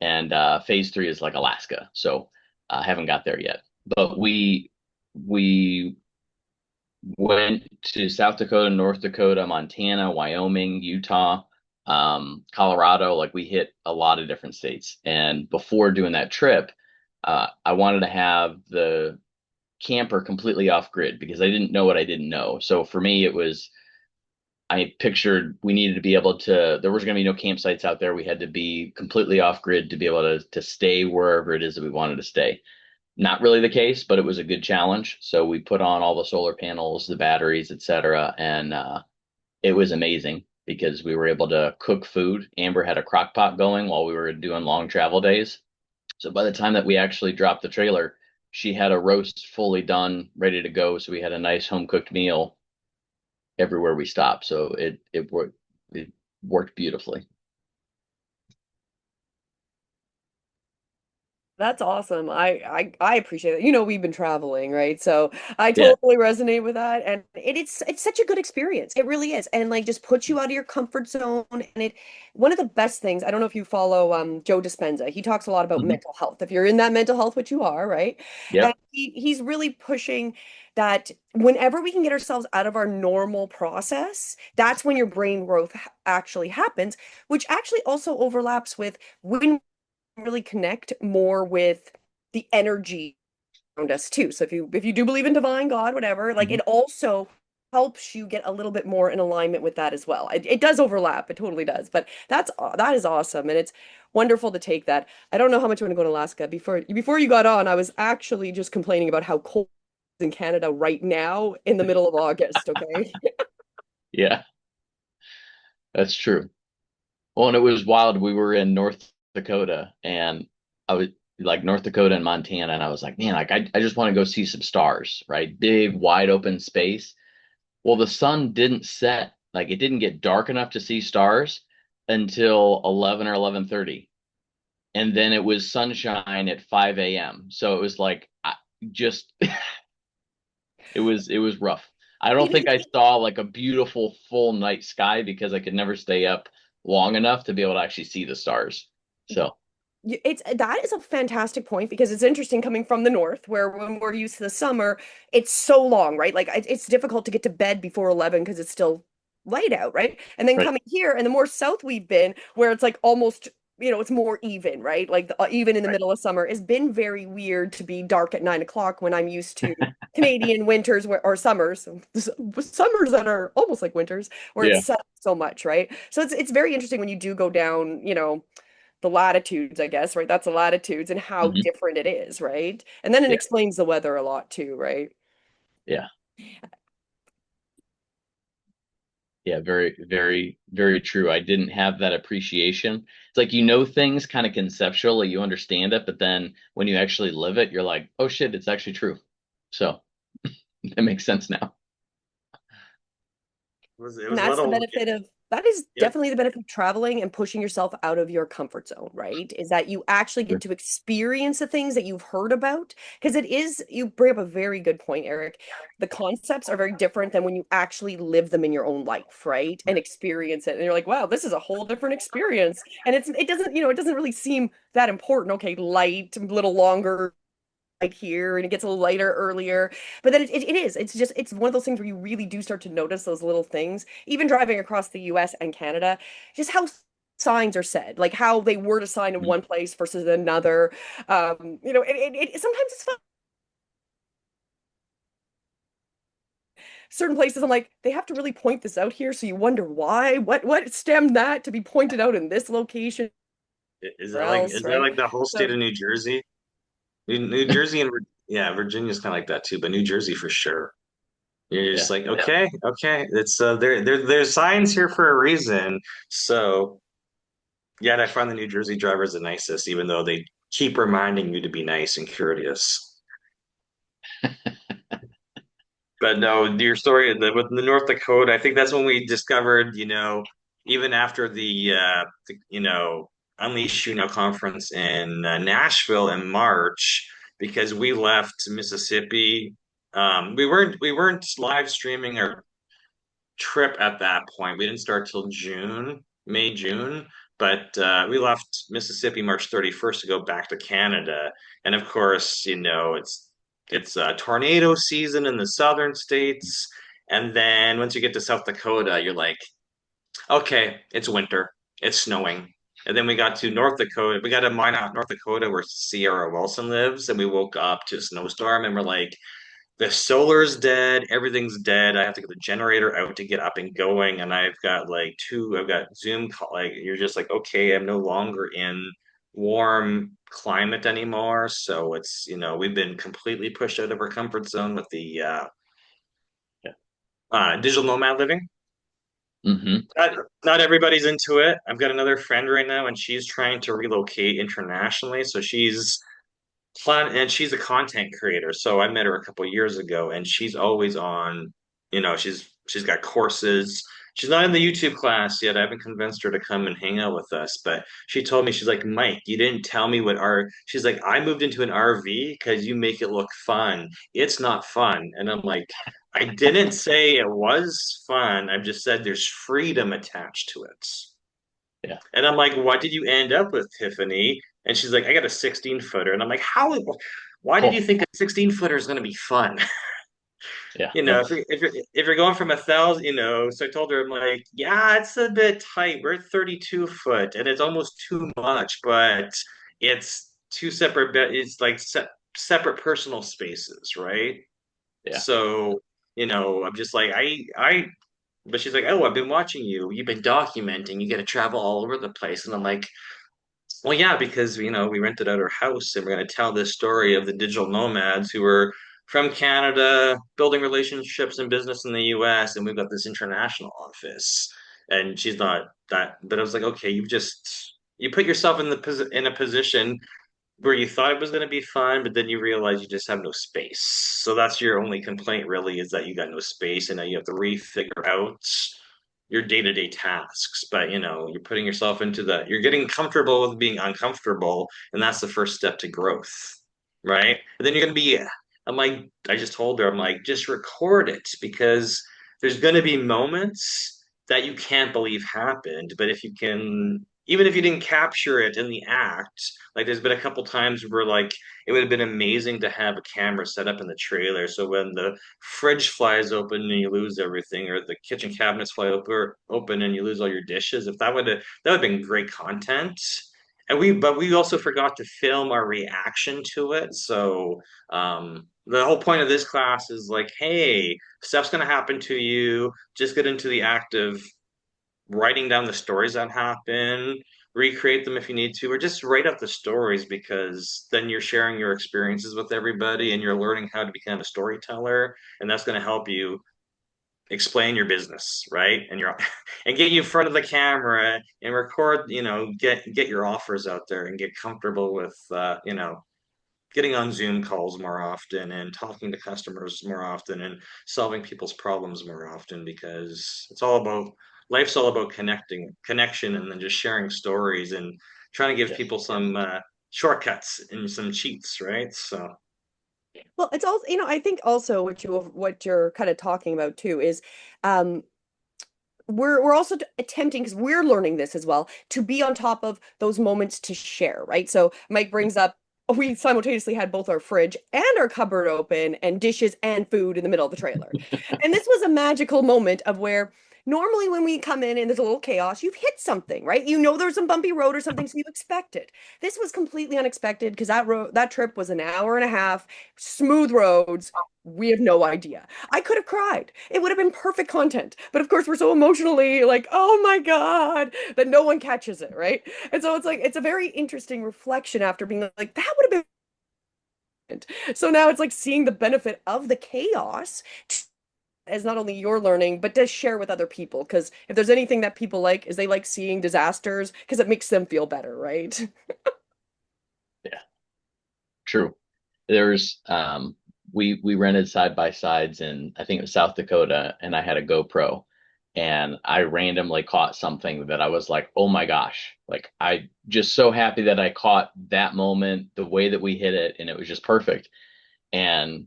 and phase three is like Alaska. So I haven't got there yet. But we went to South Dakota, North Dakota, Montana, Wyoming, Utah, Colorado. Like we hit a lot of different states. And before doing that trip, I wanted to have the camper completely off grid because I didn't know what I didn't know. So for me, it was I pictured we needed to be able to, there was going to be no campsites out there. We had to be completely off grid to be able to stay wherever it is that we wanted to stay. Not really the case, but it was a good challenge. So we put on all the solar panels, the batteries, etc., and it was amazing because we were able to cook food. Amber had a crock pot going while we were doing long travel days. So by the time that we actually dropped the trailer, she had a roast fully done, ready to go. So we had a nice home cooked meal everywhere we stopped. So it worked beautifully. That's awesome. I appreciate it. We've been traveling, right? So I Yeah. totally resonate with that. And it's such a good experience. It really is. And like just puts you out of your comfort zone. And it one of the best things, I don't know if you follow Joe Dispenza. He talks a lot about Hmm. mental health. If you're in that mental health, which you are, right? And Yep. he's really pushing that whenever we can get ourselves out of our normal process, that's when your brain growth actually happens, which actually also overlaps with when really connect more with the energy around us too. So if you do believe in divine God, whatever, like Hmm. it also helps you get a little bit more in alignment with that as well. It does overlap, it totally does. But that is awesome, and it's wonderful to take that. I don't know how much you want to go to Alaska. Before you got on, I was actually just complaining about how cold it is in Canada right now in the middle of August. Okay. Yeah, that's true. Well, and it was wild. We were in North Dakota and I was like North Dakota and Montana, and I was like, man, like I just want to go see some stars, right? Big, wide open space. Well, the sun didn't set, like it didn't get dark enough to see stars until 11 or 11:30. And then it was sunshine at 5 a.m. So it was like just it was rough. I don't think I saw like a beautiful full night sky because I could never stay up long enough to be able to actually see the stars. So, It's that is a fantastic point because it's interesting coming from the north where when we're used to the summer, it's so long, right? Like it's difficult to get to bed before 11 because it's still light out, right? And then right, coming here and the more south we've been where it's like almost, it's more even, right? Like even in the right. middle of summer, it's been very weird to be dark at 9 o'clock when I'm used to Canadian winters or summers, summers that are almost like winters where it's Yeah. set so much, right? So it's very interesting when you do go down, the latitudes, I guess, right? That's the latitudes and how Hmm. different it is, right? And then it Yeah. explains the weather a lot too, right? Yeah. Yeah. Very, very, very true. I didn't have that appreciation. It's like things kind of conceptually, you understand it, but then when you actually live it, you're like, oh shit, it's actually true. So it makes sense now. And that's the benefit of that is Yep. definitely the benefit of traveling and pushing yourself out of your comfort zone, right? Is that you actually get to experience the things that you've heard about. Because you bring up a very good point, Eric. The concepts are very different than when you actually live them in your own life, right? And experience it. And you're like, wow, this is a whole different experience. And it doesn't really seem that important. Okay, light, a little longer like here and it gets a little lighter earlier, but then it is it's one of those things where you really do start to notice those little things even driving across the US and Canada, just how signs are said, like how they word a sign in Mhm. one place versus another. Sometimes it's fun. Certain places I'm like they have to really point this out here, so you wonder why, what stemmed that to be pointed out in this location Is or that like else, is that right? like the whole state So of New Jersey? New Jersey and yeah, Virginia's kind of like that too, but New Jersey for sure. You're just Yeah. like, okay, okay, it's there's signs here for a reason. So yeah, and I find the New Jersey drivers the nicest, even though they keep reminding you to be nice and courteous. But no, your story with the North Dakota, I think that's when we discovered, even after the Unleash conference in Nashville in March, because we left Mississippi. We weren't live streaming our trip at that point. We didn't start till June, May, June. But we left Mississippi March 31st to go back to Canada. And of course, it's tornado season in the southern states. And then once you get to South Dakota, you're like, okay, it's winter, it's snowing. And then we got to North Dakota. We got to Minot, North Dakota, where Sierra Wilson lives. And we woke up to a snowstorm and we're like, the solar's dead, everything's dead. I have to get the generator out to get up and going. And I've got Zoom call. Like, you're just like, okay, I'm no longer in warm climate anymore. So we've been completely pushed out of our comfort zone with the Yeah. digital nomad living. Hmm. Not everybody's into it. I've got another friend right now, and she's trying to relocate internationally. So she's a content creator. So I met her a couple years ago, and she's always on. She's got courses. She's not in the YouTube class yet. I haven't convinced her to come and hang out with us, but she told me, she's like, Mike, you didn't tell me what our. She's like, I moved into an RV because you make it look fun. It's not fun, and I'm like, I didn't say it was fun. I've just said there's freedom attached to it. Yeah. And I'm like, what did you end up with, Tiffany? And she's like, I got a 16 footer. And I'm like, why did you Cool. think a 16 footer is going to be fun? Yeah. If you're going from 1,000, so I told her, I'm like, yeah, it's a bit tight. We're 32 foot and it's almost too much, but it's two separate it's like separate personal spaces, right? Yeah. So, I'm just like, but she's like, oh, I've been watching you. You've been documenting. You get to travel all over the place. And I'm like, well, yeah, because we rented out our house and we're going to tell this story of the digital nomads who were from Canada, building relationships and business in the US, and we've got this international office. And she's not that, but I was like, okay, you put yourself in a position where you thought it was going to be fun, but then you realize you just have no space. So that's your only complaint, really, is that you got no space, and now you have to refigure out your day-to-day tasks. But you're putting yourself you're getting comfortable with being uncomfortable, and that's the first step to growth, right? And then you're going to be. I'm like, I just told her, I'm like, just record it because there's going to be moments that you can't believe happened, but if you can, even if you didn't capture it in the act, like there's been a couple times where like it would have been amazing to have a camera set up in the trailer. So when the fridge flies open and you lose everything, or the kitchen cabinets fly open and you lose all your dishes, if that would have been great content. But we also forgot to film our reaction to it. So the whole point of this class is like, hey, stuff's gonna happen to you. Just get into the act of writing down the stories that happen, recreate them if you need to, or just write up the stories because then you're sharing your experiences with everybody and you're learning how to become a storyteller. And that's going to help you explain your business, right? And get you in front of the camera and record, get your offers out there and get comfortable with, getting on Zoom calls more often and talking to customers more often and solving people's problems more often because life's all about connection and then just sharing stories and trying to give Yes. people some shortcuts and some cheats, right? So Well, it's also, I think also what you're kind of talking about too is um we're also attempting, because we're learning this as well, to be on top of those moments to share, right? So Mike brings up, we simultaneously had both our fridge and our cupboard open and dishes and food in the middle of the trailer. And this was a magical moment of where normally when we come in and there's a little chaos, you've hit something, right? You know there's some bumpy road or something, so you expect it. This was completely unexpected because that trip was an hour and a half, smooth roads. We have no idea. I could have cried. It would have been perfect content. But of course, we're so emotionally like, oh my God, that no one catches it, right? And so it's like, it's a very interesting reflection after being like, that would have been. So now it's like seeing the benefit of the chaos as not only your learning, but to share with other people. Because if there's anything that people like, is they like seeing disasters because it makes them feel better, right? Yeah. True. There's we rented side by sides in, I think it was South Dakota, and I had a GoPro, and I randomly caught something that I was like, oh my gosh, like I just so happy that I caught that moment, the way that we hit it, and it was just perfect. And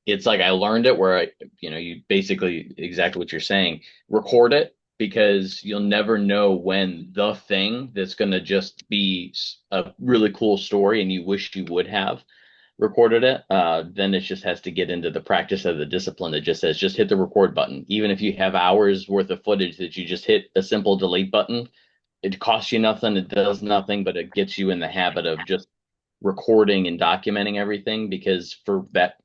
it's like I learned it where you basically exactly what you're saying, record it because you'll never know when the thing that's going to just be a really cool story and you wish you would have recorded it, then it just has to get into the practice of the discipline that just says just hit the record button. Even if you have hours worth of footage that you just hit a simple delete button, it costs you nothing, it does nothing, but it gets you in the habit of just recording and documenting everything, because for that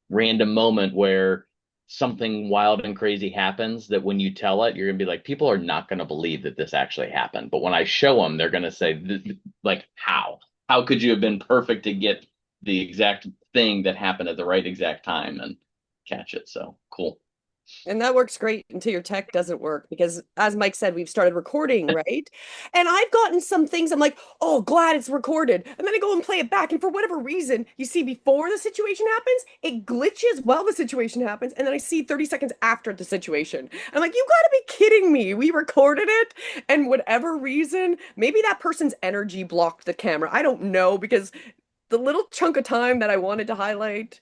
random moment where something wild and crazy happens, that when you tell it, you're gonna be like, people are not gonna believe that this actually happened. But when I show them, they're gonna say, like, how? How could you have been perfect to get the exact thing that happened at the right exact time and catch it? So cool. And that works great until your tech doesn't work because, as Mike said, we've started recording, right? And I've gotten some things I'm like, oh, glad it's recorded. And then I go and play it back. And for whatever reason, you see, before the situation happens, it glitches while the situation happens. And then I see 30 seconds after the situation. I'm like, you gotta be kidding me. We recorded it. And whatever reason, maybe that person's energy blocked the camera. I don't know because the little chunk of time that I wanted to highlight,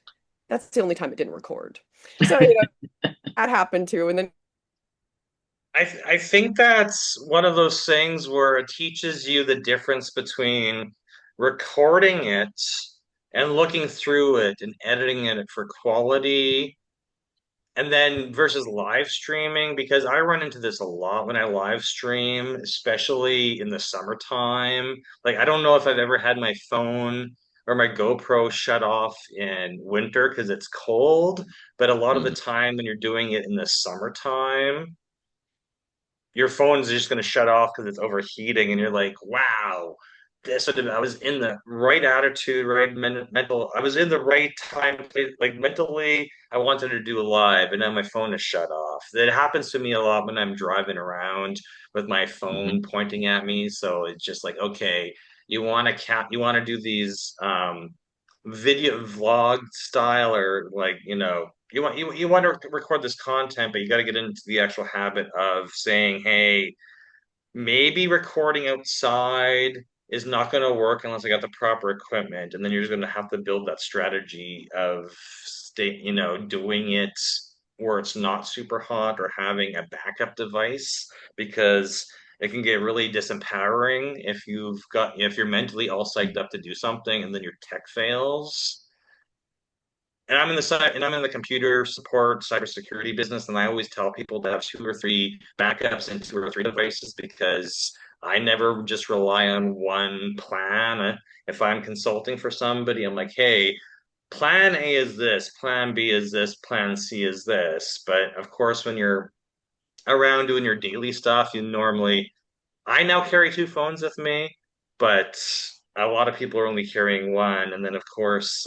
that's the only time it didn't record. So, that happened too. And then I think that's one of those things where it teaches you the difference between recording it and looking through it and editing it for quality, and then versus live streaming, because I run into this a lot when I live stream, especially in the summertime. Like, I don't know if I've ever had my phone or my GoPro shut off in winter because it's cold, but a lot of the Mhm. time when you're doing it in the summertime, your phone's just going to shut off because it's overheating, and you're like, wow, this would have, I was in the right attitude, right mental, I was in the right time, like mentally, I wanted to do a live, and now my phone is shut off. That happens to me a lot when I'm driving around with my phone Mhm. pointing at me. So it's just like, okay, you want to do these video vlog style, or like, you want to record this content, but you got to get into the actual habit of saying, hey, maybe recording outside is not going to work unless I got the proper equipment. And then you're just going to have to build that strategy of doing it where it's not super hot, or having a backup device, because it can get really disempowering if you're mentally all psyched up to do something and then your tech fails. And I'm in the computer support cybersecurity business, and I always tell people to have two or three backups and two or three devices, because I never just rely on one plan. If I'm consulting for somebody, I'm like, hey, plan A is this, plan B is this, plan C is this. But of course, when you're around doing your daily stuff, I now carry two phones with me, but a lot of people are only carrying one. And then, of course,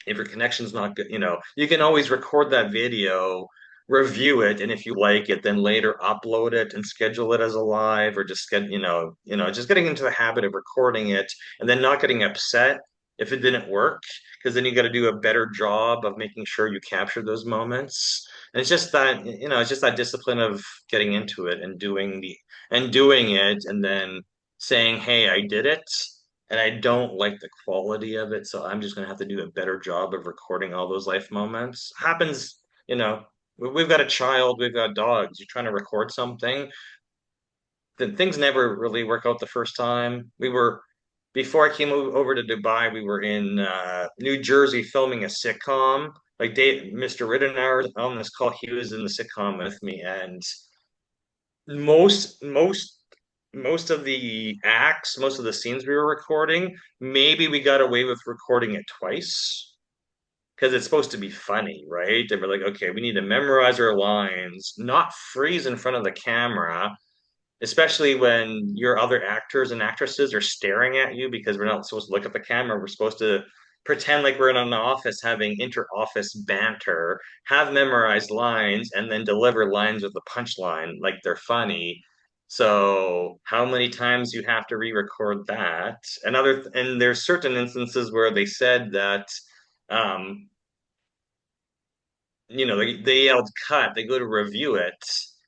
if your connection's not good, you can always record that video, review it, and if you like it, then later upload it and schedule it as a live, or just just getting into the habit of recording it and then not getting upset if it didn't work, because then you got to do a better job of making sure you capture those moments. And it's just that discipline of getting into it and doing it, and then saying, "Hey, I did it." And I don't like the quality of it, so I'm just gonna have to do a better job of recording all those life moments. Happens, we've got a child, we've got dogs. You're trying to record something, then things never really work out the first time. Before I came over to Dubai, we were in New Jersey filming a sitcom. Like Mr. Rittenauer on this call, he was in the sitcom with me, and most most most of the acts, most of the scenes we were recording, maybe we got away with recording it twice because it's supposed to be funny, right? And we're like, okay, we need to memorize our lines, not freeze in front of the camera, especially when your other actors and actresses are staring at you, because we're not supposed to look at the camera. We're supposed to pretend like we're in an office having inter-office banter, have memorized lines, and then deliver lines with a punchline like they're funny. So how many times you have to re-record that? And there's certain instances where they said that um, they yelled cut, they go to review it,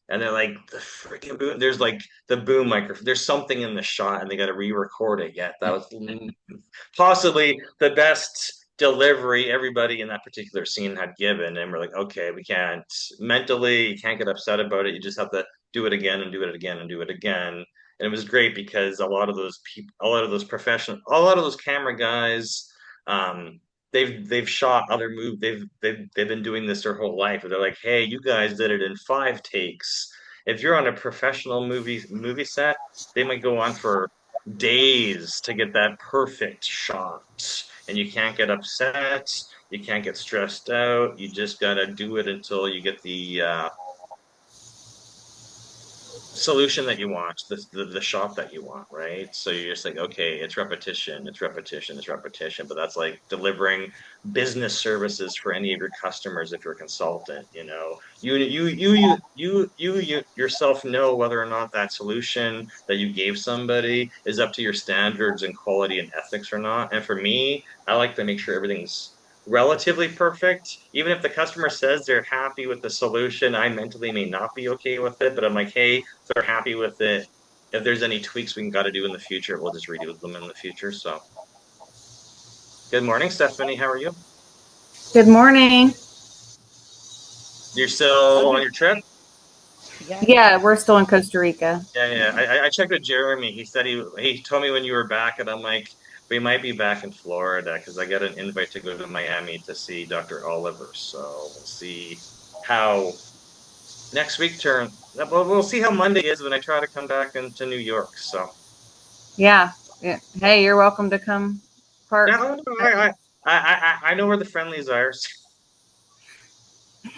and they're like, the freaking boom, there's like the boom microphone, there's something in the shot, and they got to re-record it. Yet that was possibly the best delivery everybody in that particular scene had given. And we're like, okay, we can't mentally, you can't get upset about it, you just have to do it again and do it again and do it again. And it was great because a lot of those people, a lot of those professional, a lot of those camera guys, um, they've shot other movies. They've been doing this their whole life. And they're like, hey, you guys did it in 5 takes. If you're on a professional movie set, they might go on for days to get that perfect shot. And you can't get upset, you can't get stressed out. You just gotta do it until you get the solution that you want, the shot that you want, right? So you're just like, okay, it's repetition, it's repetition, it's repetition. But that's like delivering business services for any of your customers if you're a consultant, you know. You yourself know whether or not that solution that you gave somebody is up to your standards and quality and ethics or not. And for me, I like to make sure everything's relatively perfect. Even if the customer says they're happy with the solution, I mentally may not be okay with it, but I'm like, hey, they're happy with it. If there's any tweaks we got to do in the future, we'll just redo them in the future. So, good morning, Stephanie. How are you? Good morning. You're still on Okay. your trip? Yeah. Yeah, we're still in Costa Rica. Yeah. I checked with Jeremy. He said he told me when you were back, and I'm like, we might be back in Florida because I got an invite to go to Miami to see Dr. Oliver. So we'll see how next week turn. We'll see how Monday is when I try to come back into New York. So. Yeah. Yeah. Hey, you're welcome to come park. No, I know where the friendlies are.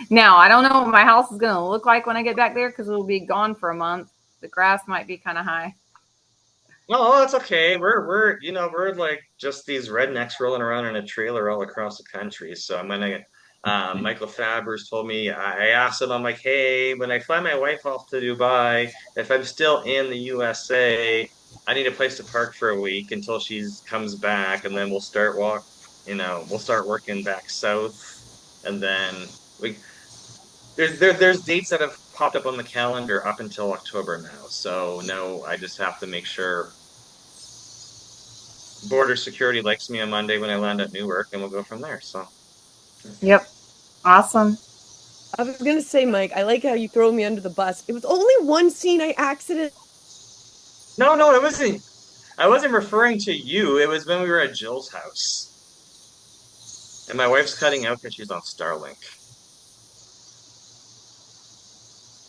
Now, I don't know what my house is going to look like when I get back there because it'll be gone for a month. The grass might be kind of high. No, it's okay. We're like just these rednecks rolling around in a trailer all across the country. So I'm gonna. Michael Fabber's told me. I asked him. I'm like, hey, when I fly my wife off to Dubai, if I'm still in the USA, I need a place to park for a week until she comes back, and then we'll start walk. We'll start working back south, and then we there's dates that have popped up on the calendar up until October now. So no, I just have to make sure border security likes me on Monday when I land at Newark, and we'll go from there. So Yep. Awesome. I was gonna say, Mike, I like how you throw me under the bus. It was only one scene I accident. no, it wasn't. I wasn't referring to you. It was when we were at Jill's house, and my wife's cutting out because she's on Starlink.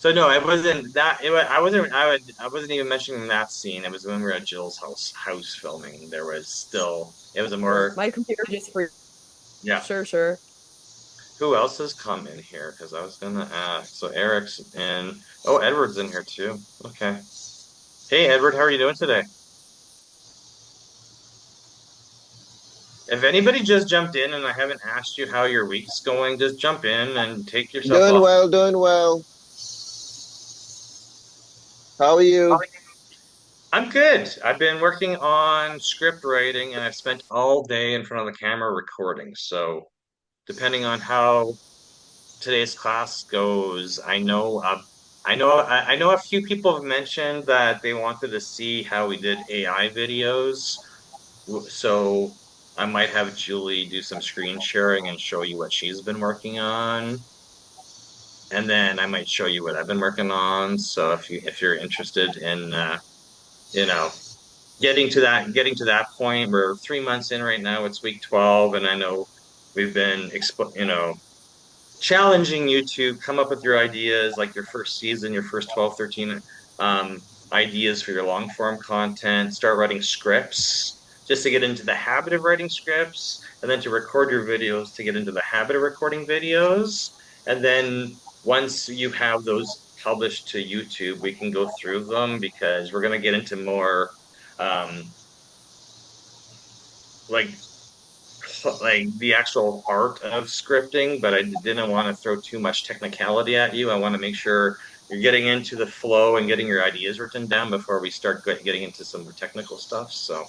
So no, it wasn't that. I wasn't. I wasn't even mentioning that scene. It was when we were at Jill's house filming. There was still. It was a Oh, more. my computer just freezed. Yeah. Sure, sure. Who else has come in here? Because I was gonna ask. So Eric's in. Oh, Edward's in here too. Okay. Hey, Edward, how are you doing today? If anybody just jumped in and I haven't asked you how your week's going, just jump in and take yourself Doing off. well, doing well. How are you? I'm good. I've been working on script writing and I've spent all day in front of the camera recording. So, depending on how today's class goes, I know a few people have mentioned that they wanted to see how we did AI videos. So, I might have Julie do some screen sharing and show you what she's been working on. And then I might show you what I've been working on. So if you're interested in you know getting to that point, we're 3 months in right now. It's week 12, and I know we've been challenging you to come up with your ideas, like your first season, your first 12, 13 ideas for your long form content. Start writing scripts just to get into the habit of writing scripts, and then to record your videos to get into the habit of recording videos. And then once you have those published to YouTube, we can go through them because we're going to get into more um, like the actual art of scripting, but I didn't want to throw too much technicality at you. I want to make sure you're getting into the flow and getting your ideas written down before we start getting into some more technical stuff. So,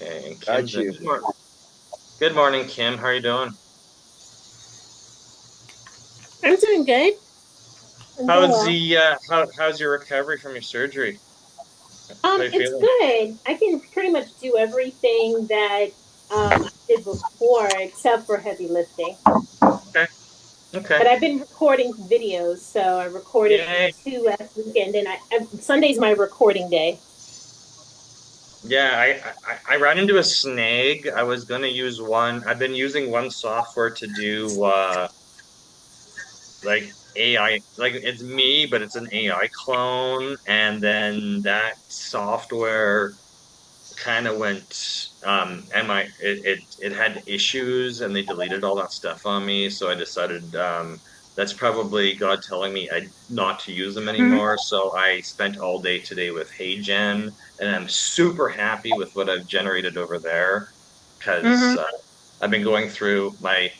okay, and Kim's Got in. you. Good morning, Kim. How are you doing? I'm doing good. I'm doing How's well. the how's your recovery from your surgery? How you It's feeling? good. I can pretty much do everything that I did before except for heavy lifting. Okay. Okay. But I've been recording videos, so I recorded Yay. 2 last weekend, and Sunday's my recording day. Yeah, I ran into a snag. I was gonna use one. I've been using one software to do like AI, like it's me, but it's an AI clone, and then that software kind of went it had issues and they deleted all that stuff on me, so I decided that's probably God telling me not to use them Mhm. anymore. So I spent all day today with HeyGen, and I'm super happy with what I've generated over there because Mhm. I've been going through my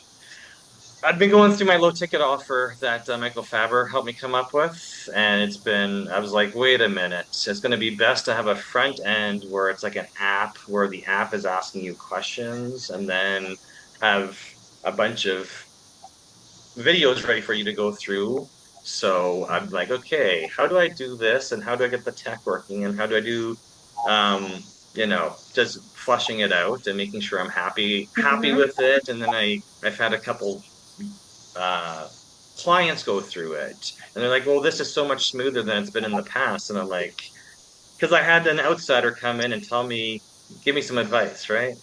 low ticket offer that Michael Fabber helped me come up with, and I was like, wait a minute, it's going to be best to have a front end where it's like an app where the app is asking you questions, and then have a bunch of videos ready for you to go through. So I'm like, okay, how do I do this, and how do I get the tech working, and how do I do, um, just flushing it out and making sure I'm happy Mhm. with it. And then I've had a couple uh, clients go through it, and they're like, "Well, this is so much smoother than it's been in the past." And I'm like, because I had an outsider come in and give me some advice, right?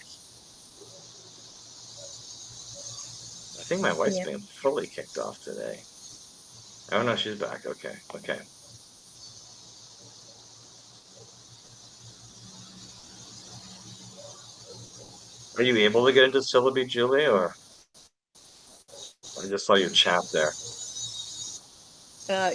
I think my wife's Yeah. being fully kicked off today. Oh no, she's back. Okay, okay. Are you able to get into Syllabi, Julie, or I just saw your chat there?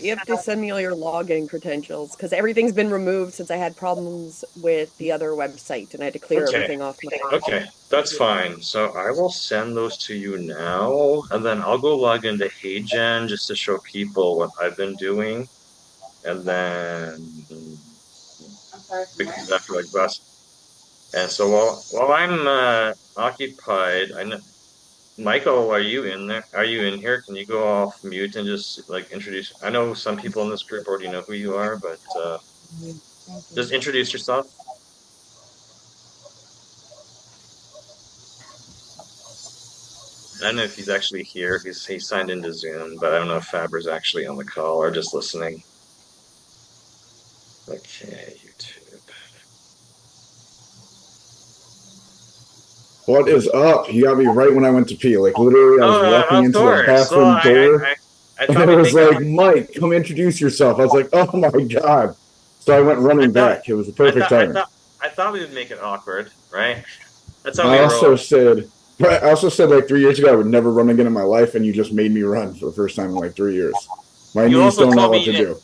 You have to send me all your login credentials because everything's been removed since I had problems with the other website and I had to clear Okay, everything off my okay, that's computer. fine. So I will send those to you now, and then I'll go log into HeyGen just to show people what I've been doing, and then we can do that for like bus. And so while I'm occupied, I know Michael, are you in there? Are you in here? Can you go off mute and just like introduce? I know some people in this group already know who you are, but Thank you. just introduce yourself. I don't know if he's actually here. He's signed into Zoom, but I don't know if Fabber's actually on the call or just listening. Okay, YouTube. What is up? You got me right when I went to pee. Like literally, I was Oh, walking of into the course. Well, bathroom door, I and it thought we'd was make it. like, "Mike, come introduce yourself." I was like, "Oh my god!" So I went I running thought back. It was the perfect timing. I thought we would make it awkward, right? That's how I we also roll. said, I also said like 3 years ago I would never run again in my life, and you just made me run for the first time in like 3 years. My You knees also don't know told me what you to didn't. do.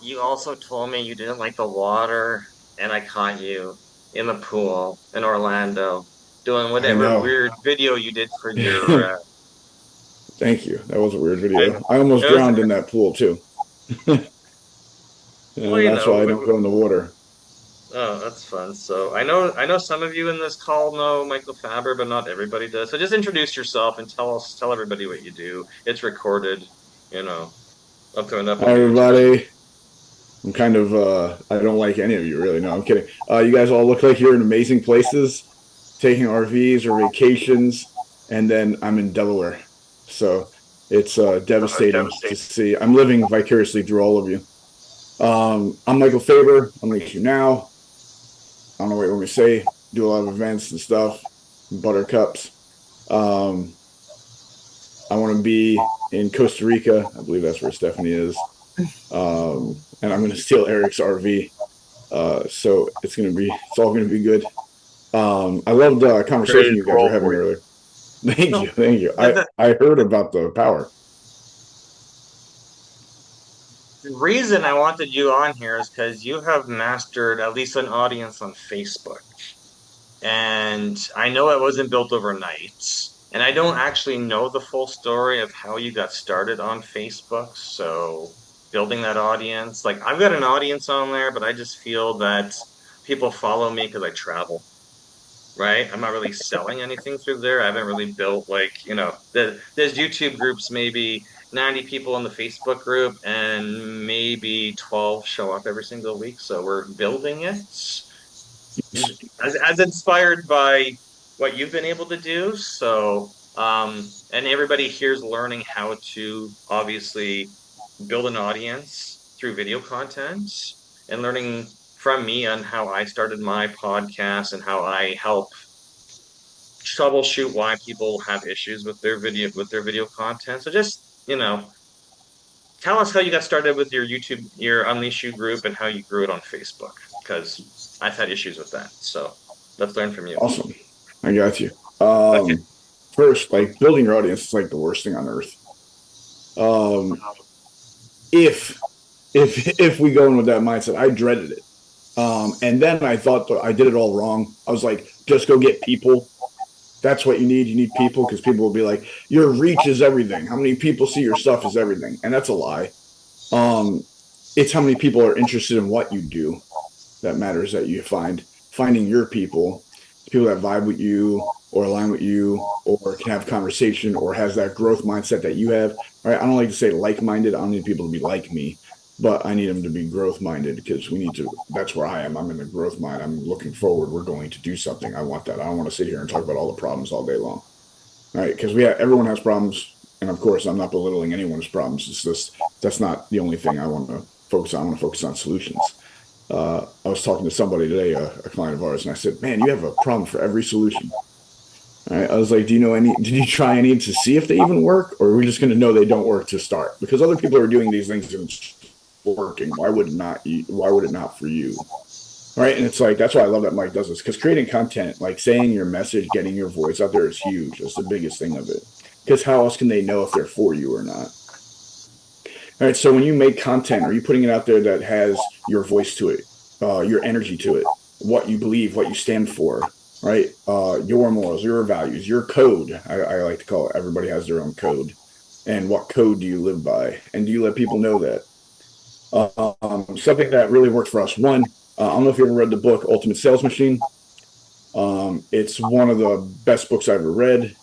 You also told me you didn't like the water, and I caught you in the pool in Orlando doing I whatever know. weird video you did for your. Thank you. That was a weird I, video. I almost it was drowned in that pool too. well, And that's why I don't go in the water. oh, that's fun. So I know some of you in this call know Michael Faber, but not everybody does. So just introduce yourself and tell everybody what you do. It's recorded, you know. I'll throw it up Hi on YouTube. everybody. I'm kind of I don't like any of you really. No, I'm kidding. You guys all look like you're in amazing places, taking RVs or vacations, and then I'm in Delaware. So it's devastating to see. I'm living vicariously through all of you. I'm Michael Faber. I'm with you now. I don't know what you want me to say. Do a lot of events and stuff, buttercups. Um, I want to be in Costa Rica. I believe that's where Stephanie is. And I'm going to steal Eric's RV. So it's all gonna be good. I loved the conversation Praise you guys were roll having for you. earlier. Thank No, you, thank you. the, I the, I heard about the power. the reason I wanted you on here is because you have mastered at least an audience on Facebook. And I know it wasn't built overnight. And I don't actually know the full story of how you got started on Facebook. So building that audience, like I've got an audience on there, but I just feel that people follow me because I travel, right? I'm not really selling anything through there. I haven't really built like, there's YouTube groups, maybe 90 people in the Facebook group, and maybe 12 show up every single week. So we're building it as inspired by what you've been able to do. So And everybody here's learning how to obviously build an audience through video content and learning from me on how I started my podcast and how I help troubleshoot why people have issues with their video content. So just, tell us how you got started with your YouTube, your Unleash You group, and how you grew it on Facebook, because I've had issues with that. So let's learn from you. Awesome. I got you. Okay. First, like building your audience is like the worst thing on earth. If if we go in with that mindset, I dreaded it. And then I thought that I did it all wrong. I was like, just go get people. That's what you need. You need people because people will be like, your reach is everything. How many people see your stuff is everything. And that's a lie. It's how many people are interested in what you do that matters, that you finding your people that vibe with you or align with you or can have conversation or has that growth mindset that you have. All right. I don't like to say like-minded. I don't need people to be like me, but I need them to be growth minded because that's where I am. I'm in the growth mind. I'm looking forward. We're going to do something. I want that. I don't want to sit here and talk about all the problems all day long. All right. Because everyone has problems. And of course, I'm not belittling anyone's problems. It's just, that's not the only thing I want to focus on. I want to focus on solutions. I was talking to somebody today, a client of ours, and I said, man, you have a problem for every solution. All right. I was like, did you try any to see if they even work? Or are we just going to know they don't work to start? Because other people are doing these things and it's working. Why would it not for you? All right. And it's like, that's why I love that Mike does this, because creating content, like saying your message, getting your voice out there is huge. That's the biggest thing of it. Because how else can they know if they're for you or not? All right. So when you make content, are you putting it out there that has your voice to it, your energy to it, what you believe, what you stand for, right? Your morals, your values, your code. I like to call it. Everybody has their own code. And what code do you live by? And do you let people know that? Something that really worked for us. One, I don't know if you ever read the book Ultimate Sales Machine. It's one of the best books I've ever read.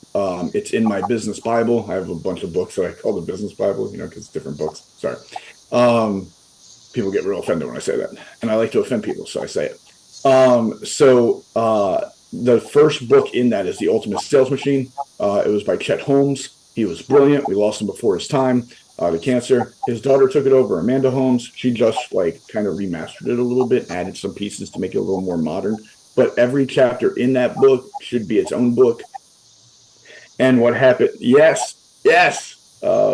It's in my business Bible. I have a bunch of books that I call the business Bible, because it's different books. Sorry. People get real offended when I say that. And I like to offend people, so I say it. The first book in that is The Ultimate Sales Machine. It was by Chet Holmes. He was brilliant. We lost him before his time to cancer. His daughter took it over, Amanda Holmes. She just kind of remastered it a little bit, added some pieces to make it a little more modern. But every chapter in that book should be its own book. And what happened? Yes.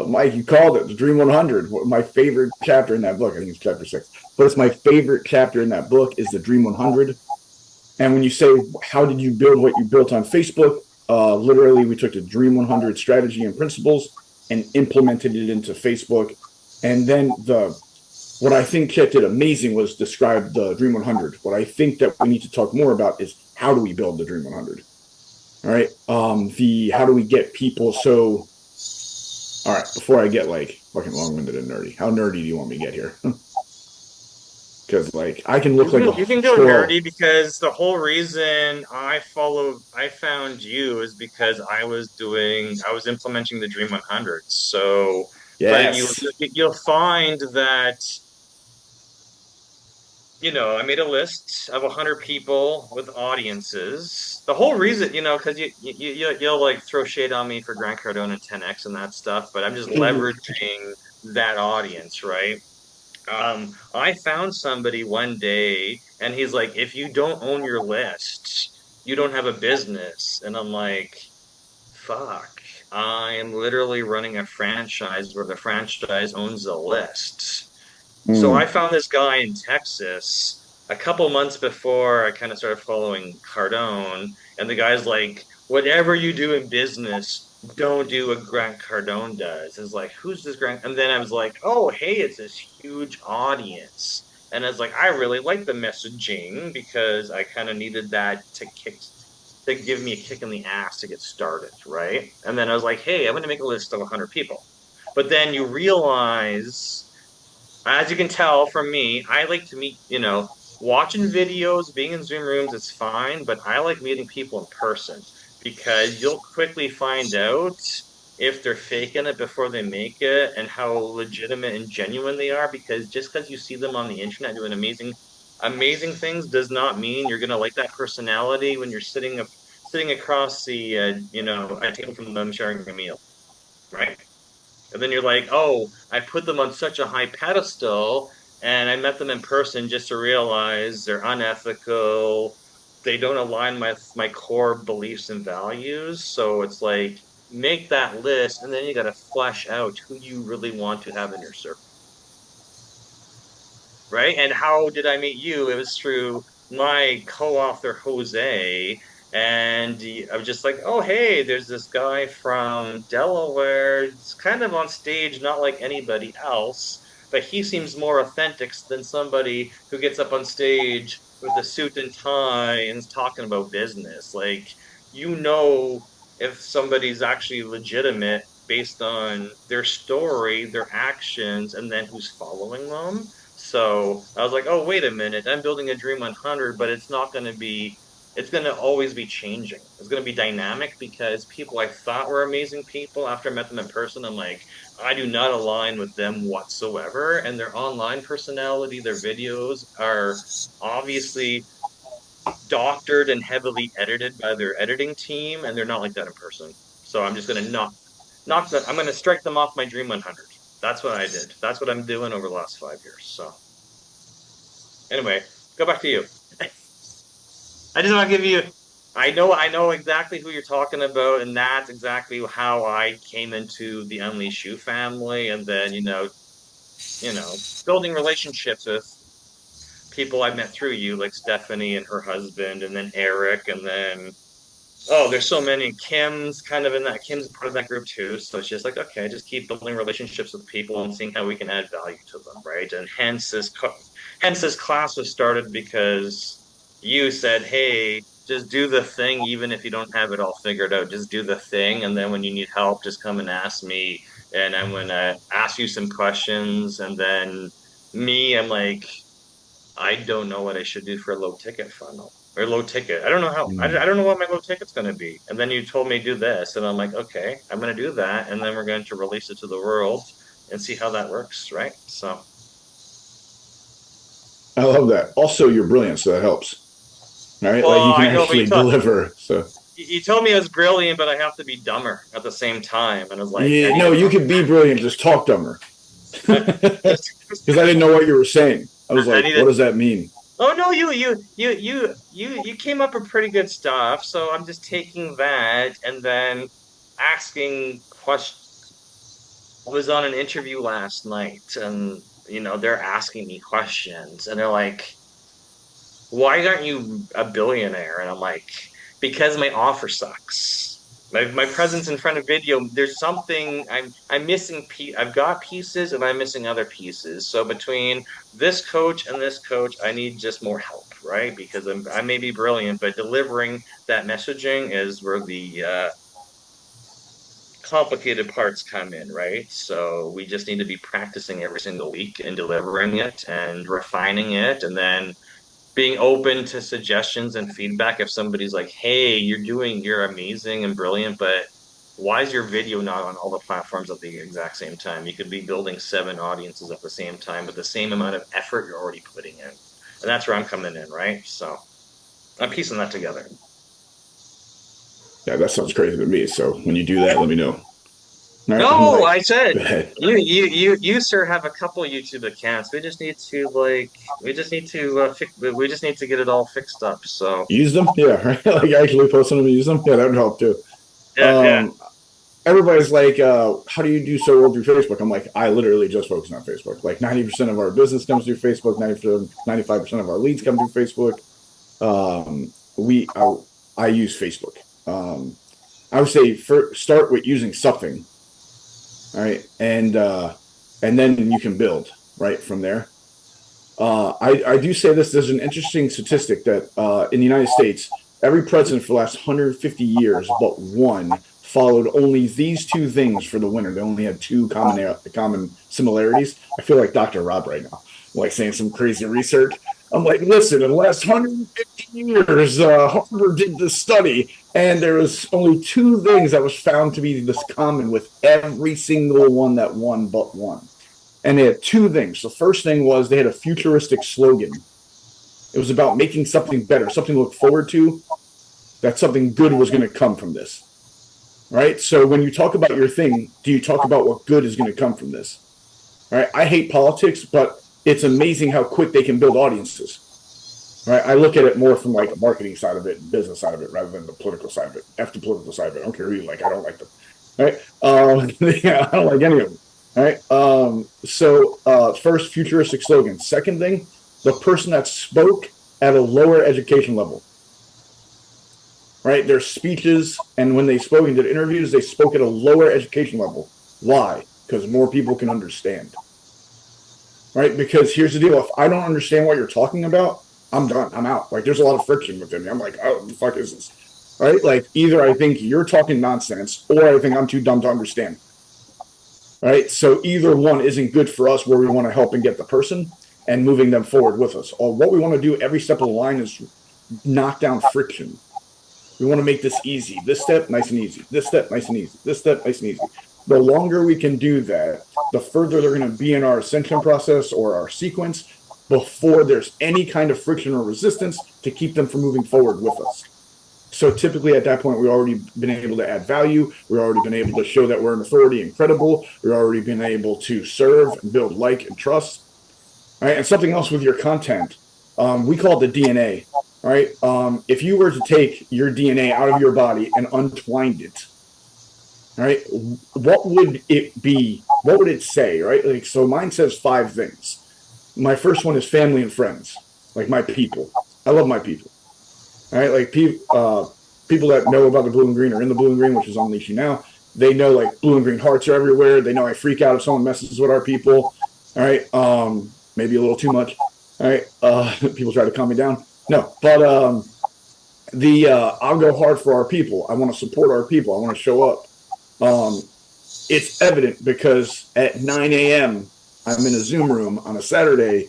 Mike, you called it the Dream 100. My favorite chapter in that book, I think it's chapter 6, but it's my favorite chapter in that book is the Dream 100. And when you say, how did you build what you built on Facebook? Literally, we took the Dream 100 strategy and principles and implemented it into Facebook. And then what I think Chet did amazing was describe the Dream 100. What I think that we need to talk more about is how do we build the Dream 100? All right. How do we get people so, all right, before I get fucking long-winded and nerdy, how nerdy do you want me to get here? Because I can look you can go nerdy, because the whole reason I found you is because I was implementing the Dream 100. So, yes. but you'll find that, I made a list of 100 people with audiences. The whole reason, because you'll throw shade on me for Grant Cardone and 10X and that stuff, but I'm just leveraging that audience, right? I found somebody one day and he's like, if you don't own your list, you don't have a business. And I'm like, fuck, I am literally running a franchise where the franchise owns a list. So I found this guy in Texas a couple months before I kind of started following Cardone, and the guy's like, whatever you do in business, don't do what Grant Cardone does. It's like, who's this Grant? And then I was like, oh, hey, it's this huge audience. And I was like, I really like the messaging because I kind of needed that to give me a kick in the ass to get started, right? And then I was like, hey, I'm going to make a list of 100 people. But then you realize, as you can tell from me, I like to meet, watching videos, being in Zoom rooms, it's fine, but I like meeting people in person because you'll quickly find out if they're faking it before they make it and how legitimate and genuine they are. Because just because you see them on the internet doing amazing things does not mean you're going to like that personality when you're sitting across the a table from them sharing a meal, right? And then you're like, oh, I put them on such a high pedestal, and I met them in person just to realize they're unethical. They don't align with my core beliefs and values. So it's like, make that list, and then you got to flesh out who you really want to have in your circle, right? And how did I meet you? It was through my co-author Jose, and I was just like, oh hey, there's this guy from Delaware. It's kind of on stage, not like anybody else, but he seems more authentic than somebody who gets up on stage with a suit and tie and is talking about business. Like, you know, if somebody's actually legitimate based on their story, their actions, and then who's following them. So I was like, oh, wait a minute. I'm building a Dream 100, but it's not going to be, it's going to always be changing. It's going to be dynamic because people I thought were amazing people, after I met them in person, I'm like, I do not align with them whatsoever. And their online personality, their videos are obviously doctored and heavily edited by their editing team, and they're not like that in person. So I'm just going to knock them. I'm going to strike them off my Dream 100. That's what I did. That's what I'm doing over the last 5 years. So anyway, go back to you. I just want to give you. I know exactly who you're talking about, and that's exactly how I came into the Unleash You family, and then building relationships with people I met through you, like Stephanie and her husband, and then Eric, and then oh, there's so many. Kim's kind of in that. Kim's part of that group too. So it's just like, okay, just keep building relationships with people and seeing how we can add value to them, right? And hence this class was started because you said, hey, just do the thing, even if you don't have it all figured out. Just do the thing, and then when you need help, just come and ask me, and I'm gonna ask you some questions, and then I'm like, I don't know what I should do for a low ticket funnel or low ticket. I don't know how. I don't know what my low ticket's going to be. And then you told me do this, and I'm like, okay, I'm going to do that, and then we're going to release it to the world and see how that works, right? So, I love that. Also, you're brilliant, so that helps. All right, like well, you can I know, but actually deliver. So you told me I was brilliant, but I have to be dumber at the same time, and I was like, I yeah, need no, to you work. could be brilliant, just talk dumber. Because I didn't know what you were saying. I was I like, need what to. does that mean? Oh no, you came up with pretty good stuff. So I'm just taking that and then asking questions. I was on an interview last night, and they're asking me questions, and they're like, "Why aren't you a billionaire?" And I'm like, "Because my offer sucks. My presence in front of video. There's something I'm missing. I've got pieces, and I'm missing other pieces. So between this coach and this coach, I need just more help, right? Because I may be brilliant, but delivering that messaging is where the complicated parts come in, right? So we just need to be practicing every single week and delivering it and refining it, and then being open to suggestions and feedback. If somebody's like, "Hey, you're amazing and brilliant, but why is your video not on all the platforms at the exact same time? You could be building 7 audiences at the same time with the same amount of effort you're already putting in." And that's where I'm coming in, right? So I'm piecing that together. Yeah, that sounds crazy to me. So when you do that, let me know. All right, I'm No, like, I said go ahead. you sir have a couple YouTube accounts. We just need to get it all fixed up. So Use them, yeah, right. Like actually post them and use them. Yeah, that would help too. yeah. Um, Everybody's like, how do you do so well through Facebook? I'm like, I literally just focus on Facebook. Like 90% of our business comes through Facebook, 95% of our leads come through Facebook. I use Facebook. I would say start with using something, all right, and then you can build right from there. I do say this. There's an interesting statistic that in the United States, every president for the last 150 years, but one, followed only these two things for the winner. They only had two common similarities. I feel like Dr. Rob right now, like saying some crazy research. I'm like, listen, in the last 150 years, Harvard did this study, and there was only two things that was found to be this common with every single one that won but one. And they had two things. The first thing was they had a futuristic slogan. It was about making something better, something to look forward to. that something good was going to come from this, right? So when you talk about your thing, do you talk about what good is going to come from this? Right? I hate politics, but it's amazing how quick they can build audiences. Right? I look at it more from like a marketing side of it and business side of it rather than the political side of it. F the political side of it. I don't care who you like. I don't like them. Right? Yeah, I don't like any of them. Right? First, futuristic slogan. Second thing, the person that spoke at a lower education level. Right? Their speeches, and when they spoke and did interviews, they spoke at a lower education level. Why? Because more people can understand. Right? Because here's the deal. If I don't understand what you're talking about, I'm done. I'm out. Like, there's a lot of friction within me. I'm like, oh, what the fuck is this? Right? Like, either I think you're talking nonsense or I think I'm too dumb to understand. Right? So either one isn't good for us where we want to help and get the person and moving them forward with us. Or what we want to do every step of the line is knock down friction. We want to make this easy. This step, nice and easy. This step, nice and easy. This step, nice and easy. The longer we can do that, the further they're going to be in our ascension process or our sequence before there's any kind of friction or resistance to keep them from moving forward with us. So typically at that point, we've already been able to add value. We've already been able to show that we're an authority and credible. We've already been able to serve and build like and trust. All right. And something else with your content, we call it the DNA. Right. If you were to take your DNA out of your body and untwined it, all right, what would it be? What would it say? Right. Like, so mine says 5 things. My first one is family and friends, like my people. I love my people. All right. Like people that know about the blue and green are in the blue and green, which is Unleash You Now. They know like blue and green hearts are everywhere. They know I freak out if someone messes with our people. All right. Maybe a little too much. All right. People try to calm me down. No, but I'll go hard for our people. I want to support our people. I want to show up. It's evident because at 9 a.m. I'm in a Zoom room on a Saturday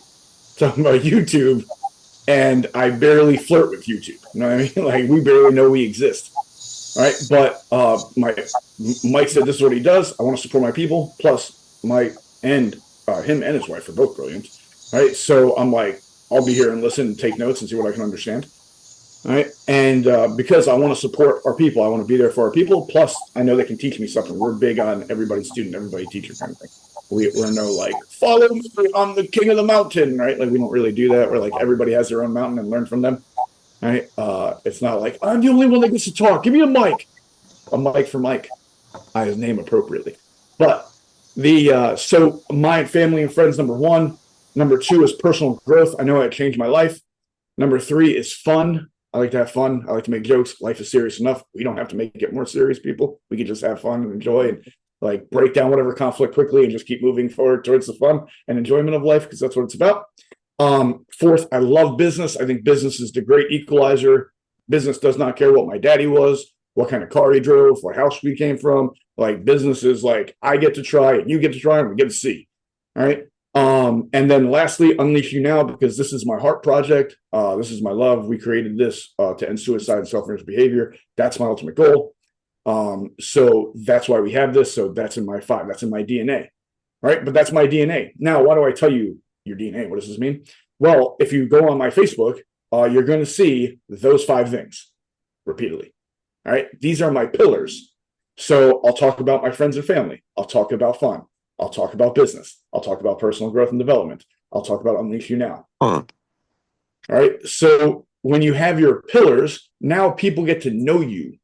talking about YouTube, and I barely flirt with YouTube. You know what I mean? Like, we barely know we exist. All right. But Mike said this is what he does. I want to support my people. Plus, Mike and him and his wife are both brilliant. All right. So I'm like, I'll be here and listen and take notes and see what I can understand. All right. And because I want to support our people, I want to be there for our people. Plus, I know they can teach me something. We're big on everybody student, everybody teacher kind of thing. We're no like, follow me, I'm the king of the mountain, right? Like, we don't really do that. We're like, everybody has their own mountain and learn from them. Right? It's not like, I'm the only one that gets to talk. Give me a mic for Mike. I his name appropriately. But so my family and friends, number 1. Number 2 is personal growth. I know it changed my life. Number 3 is fun. I like to have fun. I like to make jokes. Life is serious enough. We don't have to make it more serious, people. We can just have fun and enjoy and like break down whatever conflict quickly and just keep moving forward towards the fun and enjoyment of life, because that's what it's about. 4th, I love business. I think business is the great equalizer. Business does not care what my daddy was, what kind of car he drove, what house we came from. Like, business is like, I get to try and you get to try and we get to see. All right. And then lastly, Unleash You Now, because this is my heart project. This is my love. We created this to end suicide and self-injurious behavior. That's my ultimate goal. So that's why we have this. So that's in my 5. That's in my DNA. Right. But that's my DNA. Now, why do I tell you your DNA? What does this mean? Well, if you go on my Facebook, you're going to see those 5 things repeatedly. All right. These are my pillars. So I'll talk about my friends and family. I'll talk about fun. I'll talk about business. I'll talk about personal growth and development. I'll talk about Unleash You Now. All right. So when you have your pillars, now people get to know you,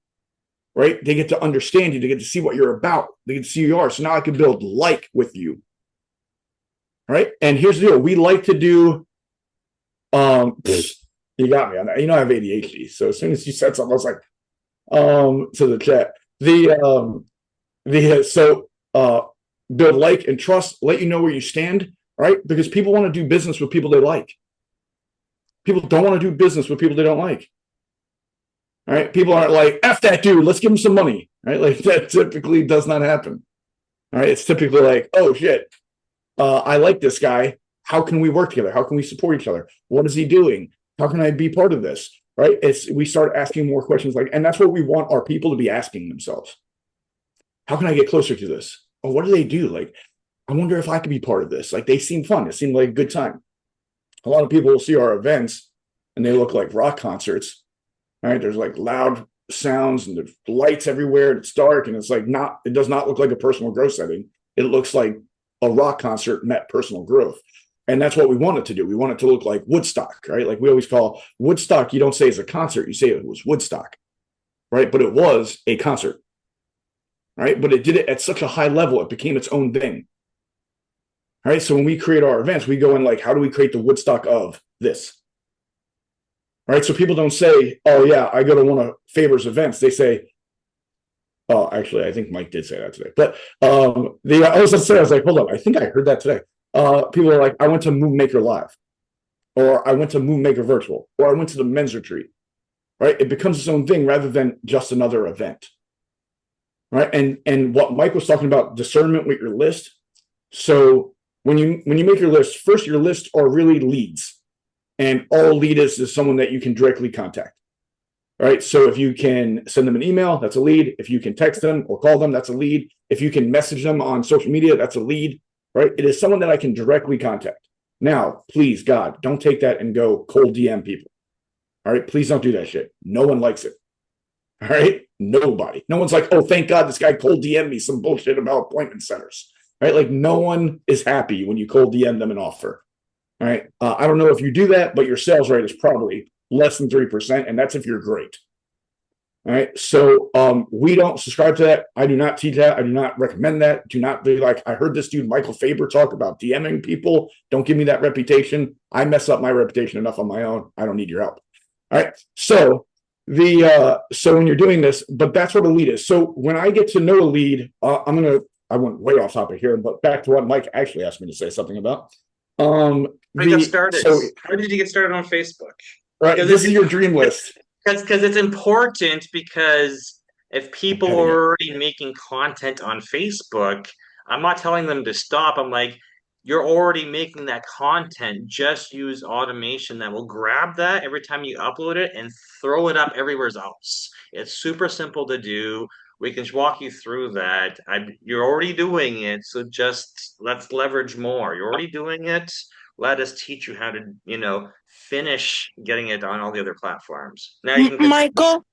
right? They get to understand you. They get to see what you're about. They get to see who you are. So now I can build like with you. All right. And here's the deal. We like to do, you got me on that. You know, I have ADHD. So as soon as you said something, I was like, to the chat, build like and trust, let you know where you stand, right? Because people want to do business with people they like. People don't want to do business with people they don't like. All right. People aren't like, F that dude, let's give him some money. Right. Like, that typically does not happen. All right. It's typically like, oh shit, I like this guy. How can we work together? How can we support each other? What is he doing? How can I be part of this? Right. We start asking more questions like, and that's what we want our people to be asking themselves. How can I get closer to this? Or what do they do? Like, I wonder if I could be part of this. Like, they seem fun. It seemed like a good time. A lot of people will see our events and they look like rock concerts. All right, there's like loud sounds and there's lights everywhere and it's dark and it's like not, it does not look like a personal growth setting. It looks like a rock concert met personal growth. And that's what we want it to do. We want it to look like Woodstock, right? Like we always call Woodstock, you don't say it's a concert, you say it was Woodstock, right? But it was a concert, right? But it did it at such a high level, it became its own thing. All right. So when we create our events, we go in like, how do we create the Woodstock of this? All right. So people don't say, oh, yeah, I go to one of Fabber's events. They say, oh, actually, I think Mike did say that today. But I was going to say, I was like, hold up, I think I heard that today. People are like, I went to Move Maker Live, or I went to Move Maker Virtual, or I went to the men's retreat. Right. It becomes its own thing rather than just another event. Right. And what Mike was talking about, discernment with your list. So when you make your list, first, your lists are really leads. And all lead is someone that you can directly contact. All right. So if you can send them an email, that's a lead. If you can text them or call them, that's a lead. If you can message them on social media, that's a lead. Right. It is someone that I can directly contact. Now, please, God, don't take that and go cold DM people. All right. Please don't do that shit. No one likes it. All right. Nobody. No one's like, oh, thank God this guy cold DM me some bullshit about appointment centers. Right. Like no one is happy when you cold DM them an offer. All right. I don't know if you do that, but your sales rate is probably less than 3%. And that's if you're great. All right. So we don't subscribe to that. I do not teach that. I do not recommend that. Do not be like, I heard this dude, Michael Fabber, talk about DMing people. Don't give me that reputation. I mess up my reputation enough on my own. I don't need your help. All right. So so when you're doing this, but that's what a lead is. So when I get to know a lead, I went way off topic here, but back to what Mike actually asked me to say something about. How did you get started on Facebook? Right, this is your dream list. Because it's important, because if people are already making content on Facebook, I'm not telling them to stop. I'm like, you're already making that content. Just use automation that will grab that every time you upload it and throw it up everywhere else. It's super simple to do. We can walk you through that. You're already doing it, so just let's leverage more. You're already doing it. Let us teach you how to, finish getting it on all the other platforms. Now you can Michael.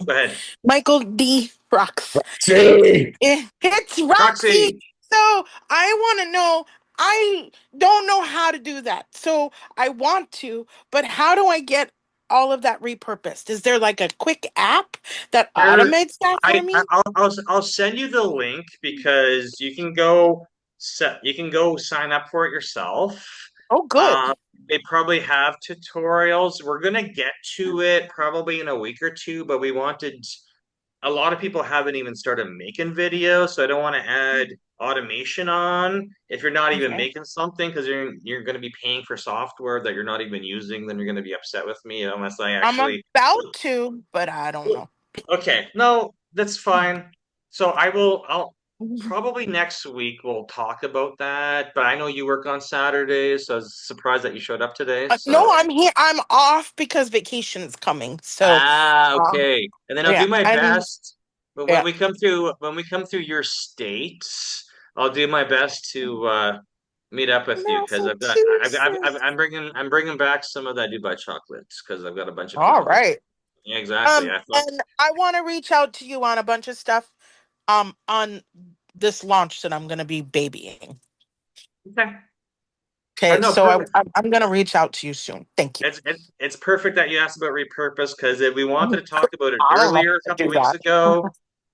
Go ahead. Michael D. Rocks. Roxy. It's Roxy. So I want to know, I don't know how to do that. So I want to, but how do I get all of that repurposed? Is there like a quick app that automates that for me? I'll send you the link, because you can go sign up for it yourself. Oh, good. They probably have tutorials. We're gonna get to it probably in a week or two, but a lot of people haven't even started making videos, so I don't want to add automation on if you're not even making something, because you're going to be paying for software that you're not even using. Then you're going to be upset with me unless I actually. I'm about to, but I don't know. Okay, no, that's fine. So I'll probably next week we'll talk about that. But I know you work on Saturdays, so I was surprised that you showed up today. No, I'm here. I'm off because vacation is coming. So okay. And then I'll do my best. But when we come through your state, I'll do my best to meet up with you, because I'm bringing back some of that Dubai chocolates, because I've got a bunch of people. All right. Yeah, exactly. And I want to reach out to you on a bunch of stuff on this launch that I'm going to be babying. Okay, so I'm going to reach out to you soon. Thank you. It's perfect that you asked about repurpose, because we wanted to talk about it earlier a couple weeks ago,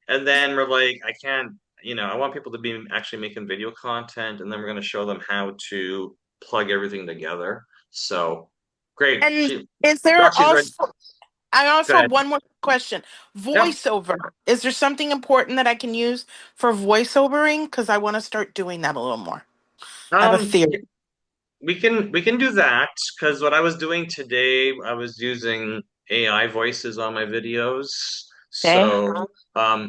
and then we're like, I can't, I want people to be actually making video content, and then we're going to show them how to plug everything together. So, great. And is there also... I also have one more question. Voiceover. Is there something important that I can use for voiceovering? Because I want to start doing that a little more. I have a theory. We can do that, because what I was doing today, I was using AI voices on my videos. So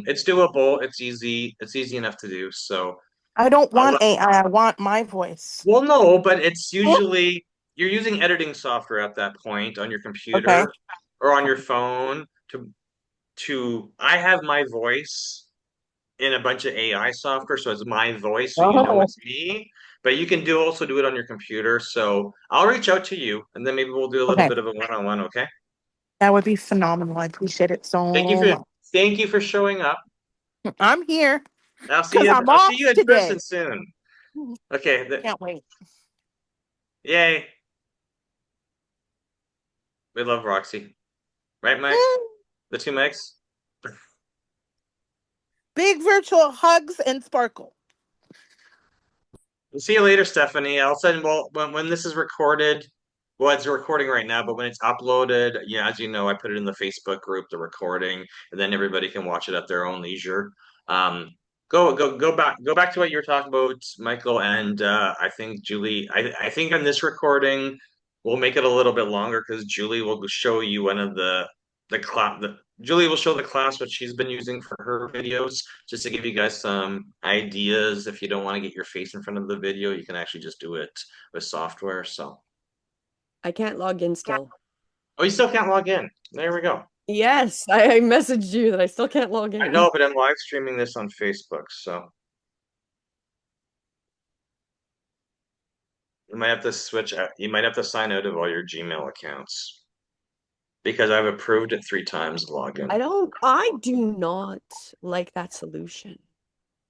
it's doable. It's easy. It's easy enough to do. So I don't want AI. I want my voice. Well, no, but it's usually you're using editing software at that point on your computer or on your phone I have my voice in a bunch of AI software, so it's my voice, so you know it's me. But you can also do it on your computer. So I'll reach out to you, and then maybe we'll do a little bit of a one-on-one, okay? That would be phenomenal. I appreciate it so much. Thank you for showing up. I'm here I'll see because you. I'm I'll off see you in today. person soon. Okay. Can't wait. Yay. We love Roxy. Right, Mike? The two Mikes? Big virtual hugs and sparkle. See you later, Stephanie. I'll send, well, when this is recorded, well, it's recording right now, but when it's uploaded, yeah, as you know, I put it in the Facebook group, the recording, and then everybody can watch it at their own leisure. Go back to what you were talking about, Michael, and I think Julie, I think on this recording, we'll make it a little bit longer because Julie will show you one of the class. Julie will show the class what she's been using for her videos, just to give you guys some ideas. If you don't want to get your face in front of the video, you can actually just do it with software. So I can't log in still. oh, you still can't log in. There we go. Yes, I messaged you that I still can't log in. I know, but I'm live streaming this on Facebook, so you might have to switch. You might have to sign out of all your Gmail accounts because I've approved it 3 times login. I do not like that solution.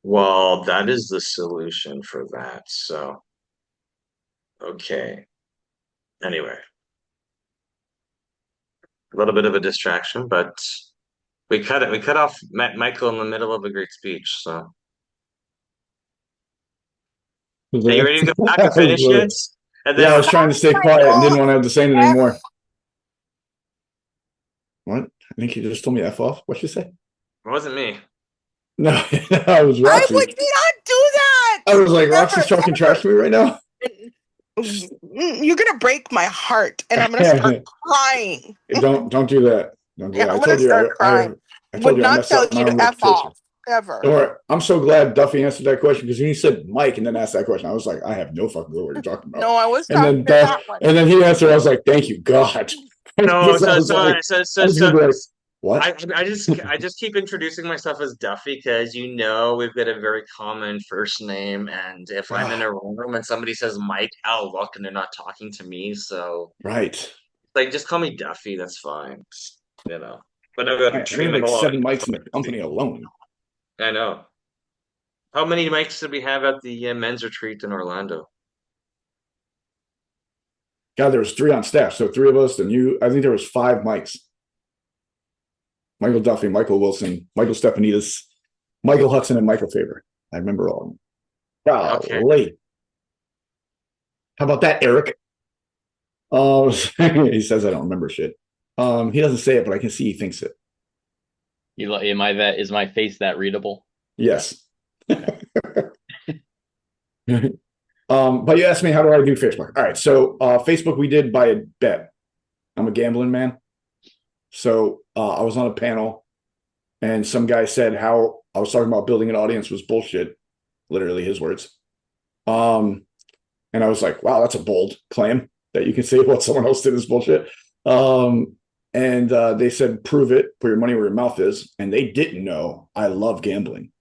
Well, that is the solution for that. So, okay. Anyway, a little bit of a distraction, but we cut off Michael in the middle of a great speech. So, are you ready to go back and finish it? And then Yeah, I was trying to stay quiet and didn't want to have to say anything anymore. What? I think you just told me F off. What'd you say? it wasn't me. No, I was I Roxy. would not do that. I was like, Never, Roxy's talking trash to me right now. You're gonna break my heart, and I'm gonna start crying. Don't do that. Don't do Yeah, that. I'm I gonna told you. start crying. I Would told you I not messed tell up my you own to F reputation. off ever. Don't worry. I'm so glad Duffy answered that question because when he said Mike and then asked that question, I was like, I have no fucking clue what you're talking about. No, I was And talking then to that one. and then he answered. I was like, thank you, God. No, So what? I just keep introducing myself as Duffy because you know we've got a very common first name, and if I'm in a room and somebody says Mike, I'll look and they're not talking to me, so Right. like just call me Duffy, that's fine, you know. But I've got I mean, like 7 mics in the company alone. I know. How many mics did we have at the men's retreat in Orlando? God, there was 3 on staff, so 3 of us and you. I think there was 5 mics. Michael Duffy, Michael Wilson, Michael Stepanidis, Michael Hudson, and Michael Fabber. I remember all of them. Wow, Okay. How about that, Eric? He says I don't remember shit. He doesn't say it, but I can see he thinks it. Is my face that readable? Yes. But you asked me how do I do Facebook? All right, so Facebook we did by a bet. I'm a gambling man. So I was on a panel and some guy said how I was talking about building an audience was bullshit, literally his words. And I was like, wow, that's a bold claim that you can say what someone else did is bullshit. And they said, prove it, put your money where your mouth is. And they didn't know I love gambling.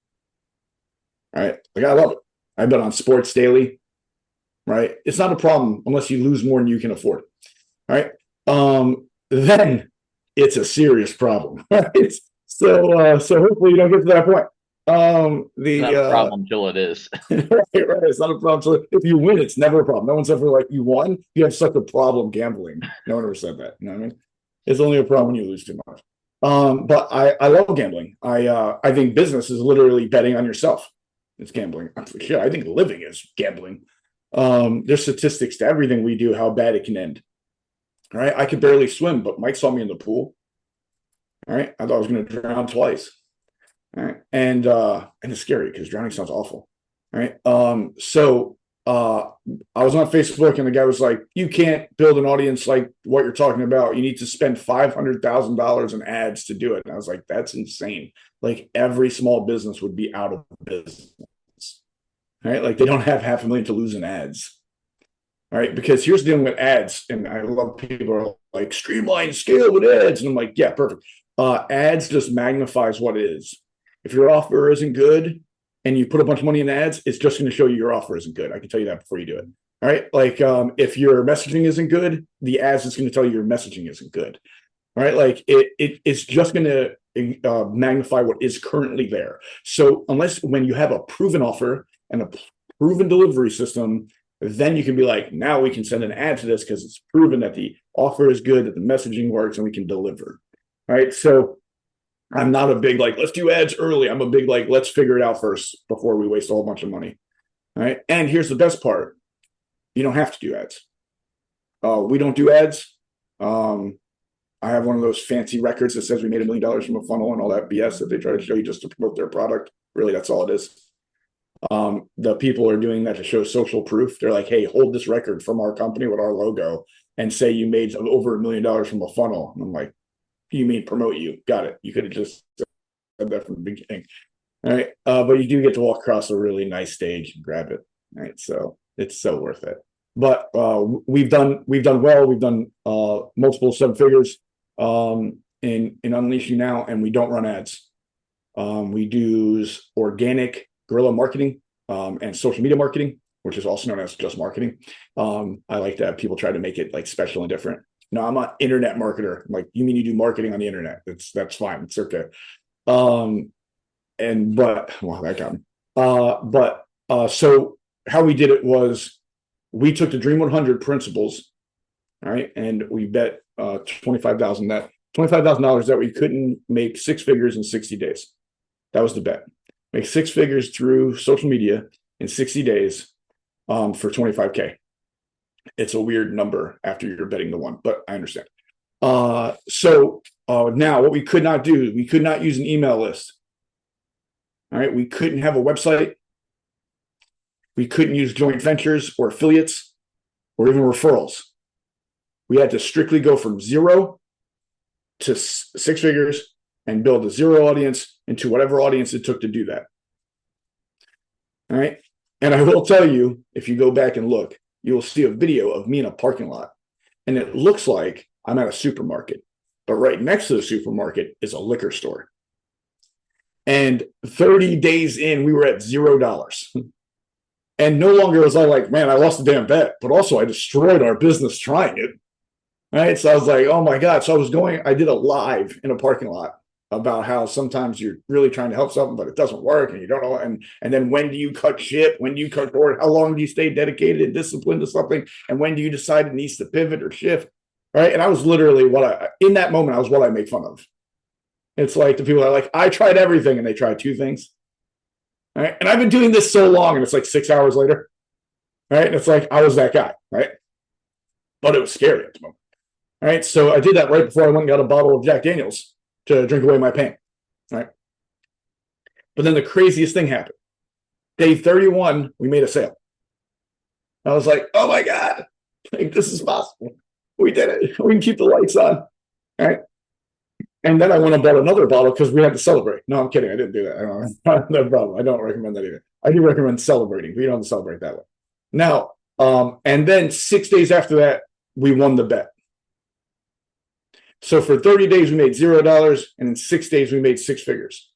All right. Like I love it. I bet on sports daily. Right. It's not a problem unless you lose more than you can afford. All right. Then it's a serious problem. Right. So hopefully you don't get to that point. It's not a problem till it is. Right. It's not a problem. So if you win, it's never a problem. No one's ever like, you won, you have such a problem gambling. No one ever said that. You know what I mean? It's only a problem when you lose too much. But I love gambling. I think business is literally betting on yourself. It's gambling. Shit, I think living is gambling. There's statistics to everything we do, how bad it can end. All right. I could barely swim, but Mike saw me in the pool. All right. I thought I was going to drown twice. All right. And it's scary because drowning sounds awful. All right. So I was on Facebook and the guy was like, you can't build an audience like what you're talking about. You need to spend $500,000 in ads to do it. And I was like, that's insane. Like every small business would be out of business. All right. Like they don't have $500,000 to lose in ads. All right. Because here's the deal with ads. And I love people are like streamline scale with ads. And I'm like, yeah, perfect. Ads just magnifies what is. If your offer isn't good and you put a bunch of money in ads, it's just going to show you your offer isn't good. I can tell you that before you do it. All right. Like if your messaging isn't good, the ads is going to tell you your messaging isn't good. right? Like it's just going to magnify what is currently there. So unless when you have a proven offer and a proven delivery system, then you can be like, now we can send an ad to this because it's proven that the offer is good, that the messaging works, and we can deliver. Right. So I'm not a big like, let's do ads early. I'm a big like, let's figure it out first before we waste a whole bunch of money. All right. And here's the best part. You don't have to do ads. We don't do ads. I have one of those fancy records that says we made $1 million from a funnel and all that BS that they try to show you just to promote their product. Really, that's all it is. The people are doing that to show social proof. They're like, hey, hold this record from our company with our logo and say you made over $1 million from a funnel. And I'm like, you mean promote you? Got it. You could have just said that from the beginning. All right. But you do get to walk across a really nice stage and grab it. All right. So it's so worth it. But we've done well. We've done multiple seven figures in Unleash You Now, and we don't run ads. We do organic guerrilla marketing and social media marketing, which is also known as just marketing. I like that people try to make it like special and different. No, I'm an internet marketer. I'm like, you mean you do marketing on the internet? That's fine. It's okay. Well, that got me. So how we did it was we took the Dream 100 principles, all right, and we bet $25,000 that we couldn't make six figures in 60 days. That was the bet. Make six figures through social media in 60 days for $25K. It's a weird number after you're betting the one, but I understand. So now what we could not do, we could not use an email list. All right, we couldn't have a website. We couldn't use joint ventures or affiliates or even referrals. We had to strictly go from 0 to six figures and build a 0 audience into whatever audience it took to do that. All right. And I will tell you, if you go back and look, you will see a video of me in a parking lot. And it looks like I'm at a supermarket. But right next to the supermarket is a liquor store. And 30 days in, we were at $0. And no longer was I like, man, I lost the damn bet. But also I destroyed our business trying it. Right. So I was like, oh my God. So I did a live in a parking lot about how sometimes you're really trying to help something, but it doesn't work and you don't know. And then when do you cut shit? When do you cut forward? How long do you stay dedicated and disciplined to something? And when do you decide it needs to pivot or shift? Right. And I was literally in that moment, I was what I make fun of. It's like the people are like, I tried everything and they tried 2 things. All right. And I've been doing this so long and it's like 6 hours later. Right. And it's like, I was that guy. Right. But it was scary at the moment. All right. So I did that right before I went and got a bottle of Jack Daniels to drink away my pain. All right. But then the craziest thing happened. Day 31, we made a sale. I was like, oh my God, like, this is possible. We did it. We can keep the lights on. All right. And then I went and bought another bottle because we had to celebrate. No, I'm kidding. I didn't do that. I don't no problem. I don't recommend that either. I do recommend celebrating, but you don't have to celebrate that way. Now, and then 6 days after that, we won the bet. So for 30 days, we made $0, and in 6 days, we made 6 figures.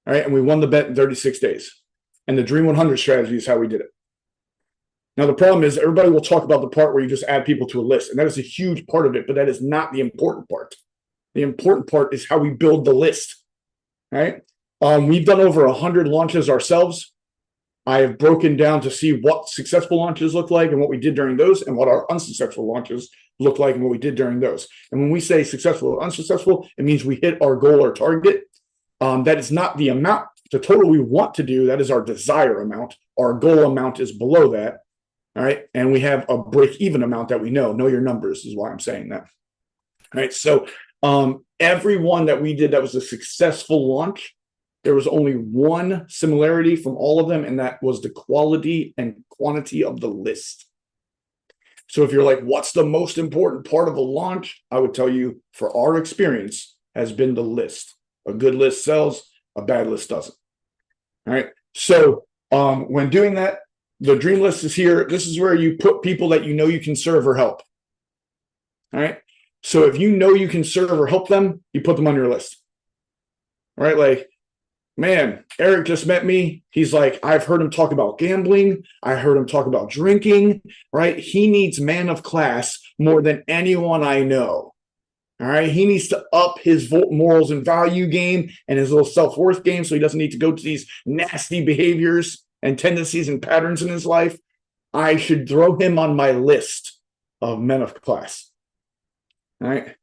All right, and we won the bet in 36 days. And the Dream 100 strategy is how we did it. Now, the problem is everybody will talk about the part where you just add people to a list, and that is a huge part of it, but that is not the important part. The important part is how we build the list. All right, we've done over 100 launches ourselves. I have broken down to see what successful launches look like and what we did during those, and what our unsuccessful launches look like and what we did during those. And when we say successful or unsuccessful, it means we hit our goal or target. That is not the amount, the total we want to do. That is our desire amount. Our goal amount is below that. All right. And we have a break-even amount that we know. Know your numbers is why I'm saying that. All right. So every one that we did that was a successful launch, there was only one similarity from all of them, and that was the quality and quantity of the list. So if you're like, what's the most important part of a launch? I would tell you, for our experience, has been the list. A good list sells, a bad list doesn't. All right. So when doing that, the dream list is here. This is where you put people that you know you can serve or help. All right. So if you know you can serve or help them, you put them on your list. All right. Like, man, Eric just met me. He's like, I've heard him talk about gambling. I heard him talk about drinking, right? He needs man of class more than anyone I know. All All right. He needs to up his morals and value game and his little self-worth game so he doesn't need to go to these nasty behaviors and tendencies and patterns in his life. I should throw him on my list of men of class. All right.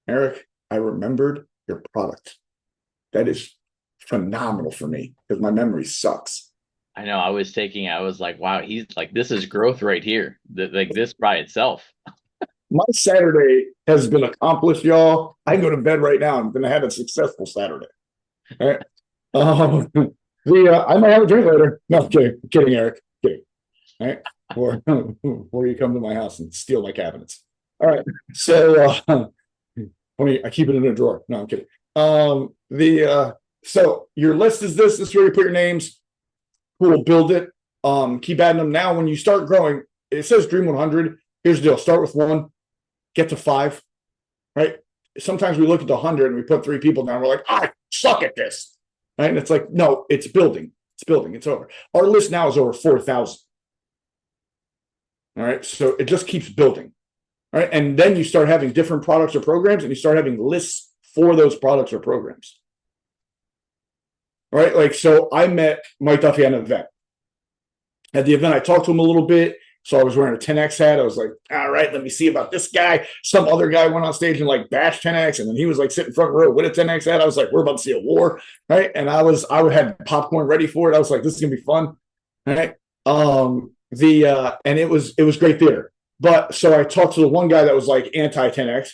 Eric, I remembered your product. That is phenomenal for me because my memory sucks. I know. I was like, wow, he's like, this is growth right here. Like this by itself. My Saturday has been accomplished, y'all. I can go to bed right now. I'm going to have a successful Saturday. All right. I might have a drink later. No, kidding, Eric. Kidding. All right. Or you come to my house and steal my cabinets. All right. So I keep it in a drawer. No, I'm kidding. So your list is this. This is where you put your names. Cool. Build it. Keep adding them. Now, when you start growing, it says Dream 100. Here's the deal. Start with 1. Get to 5, right? Sometimes we look at the 100 and we put 3 people down. We're like, I suck at this, right? And it's like, no, it's building. It's building. It's over. Our list now is over 4,000. All right. So it just keeps building. All right. And then you start having different products or programs and you start having lists for those products or programs. All right. Like, so I met Mike Duffy at an event. At the event, I talked to him a little bit. So I was wearing a 10X hat. I was like, all right, let me see about this guy. Some other guy went on stage and like bashed 10X. And then he was like sitting front row with a 10X hat. I was like, we're about to see a war. Right. And I had popcorn ready for it. I was like, this is going to be fun. Right. And it was great theater. But so I talked to the one guy that was like anti 10X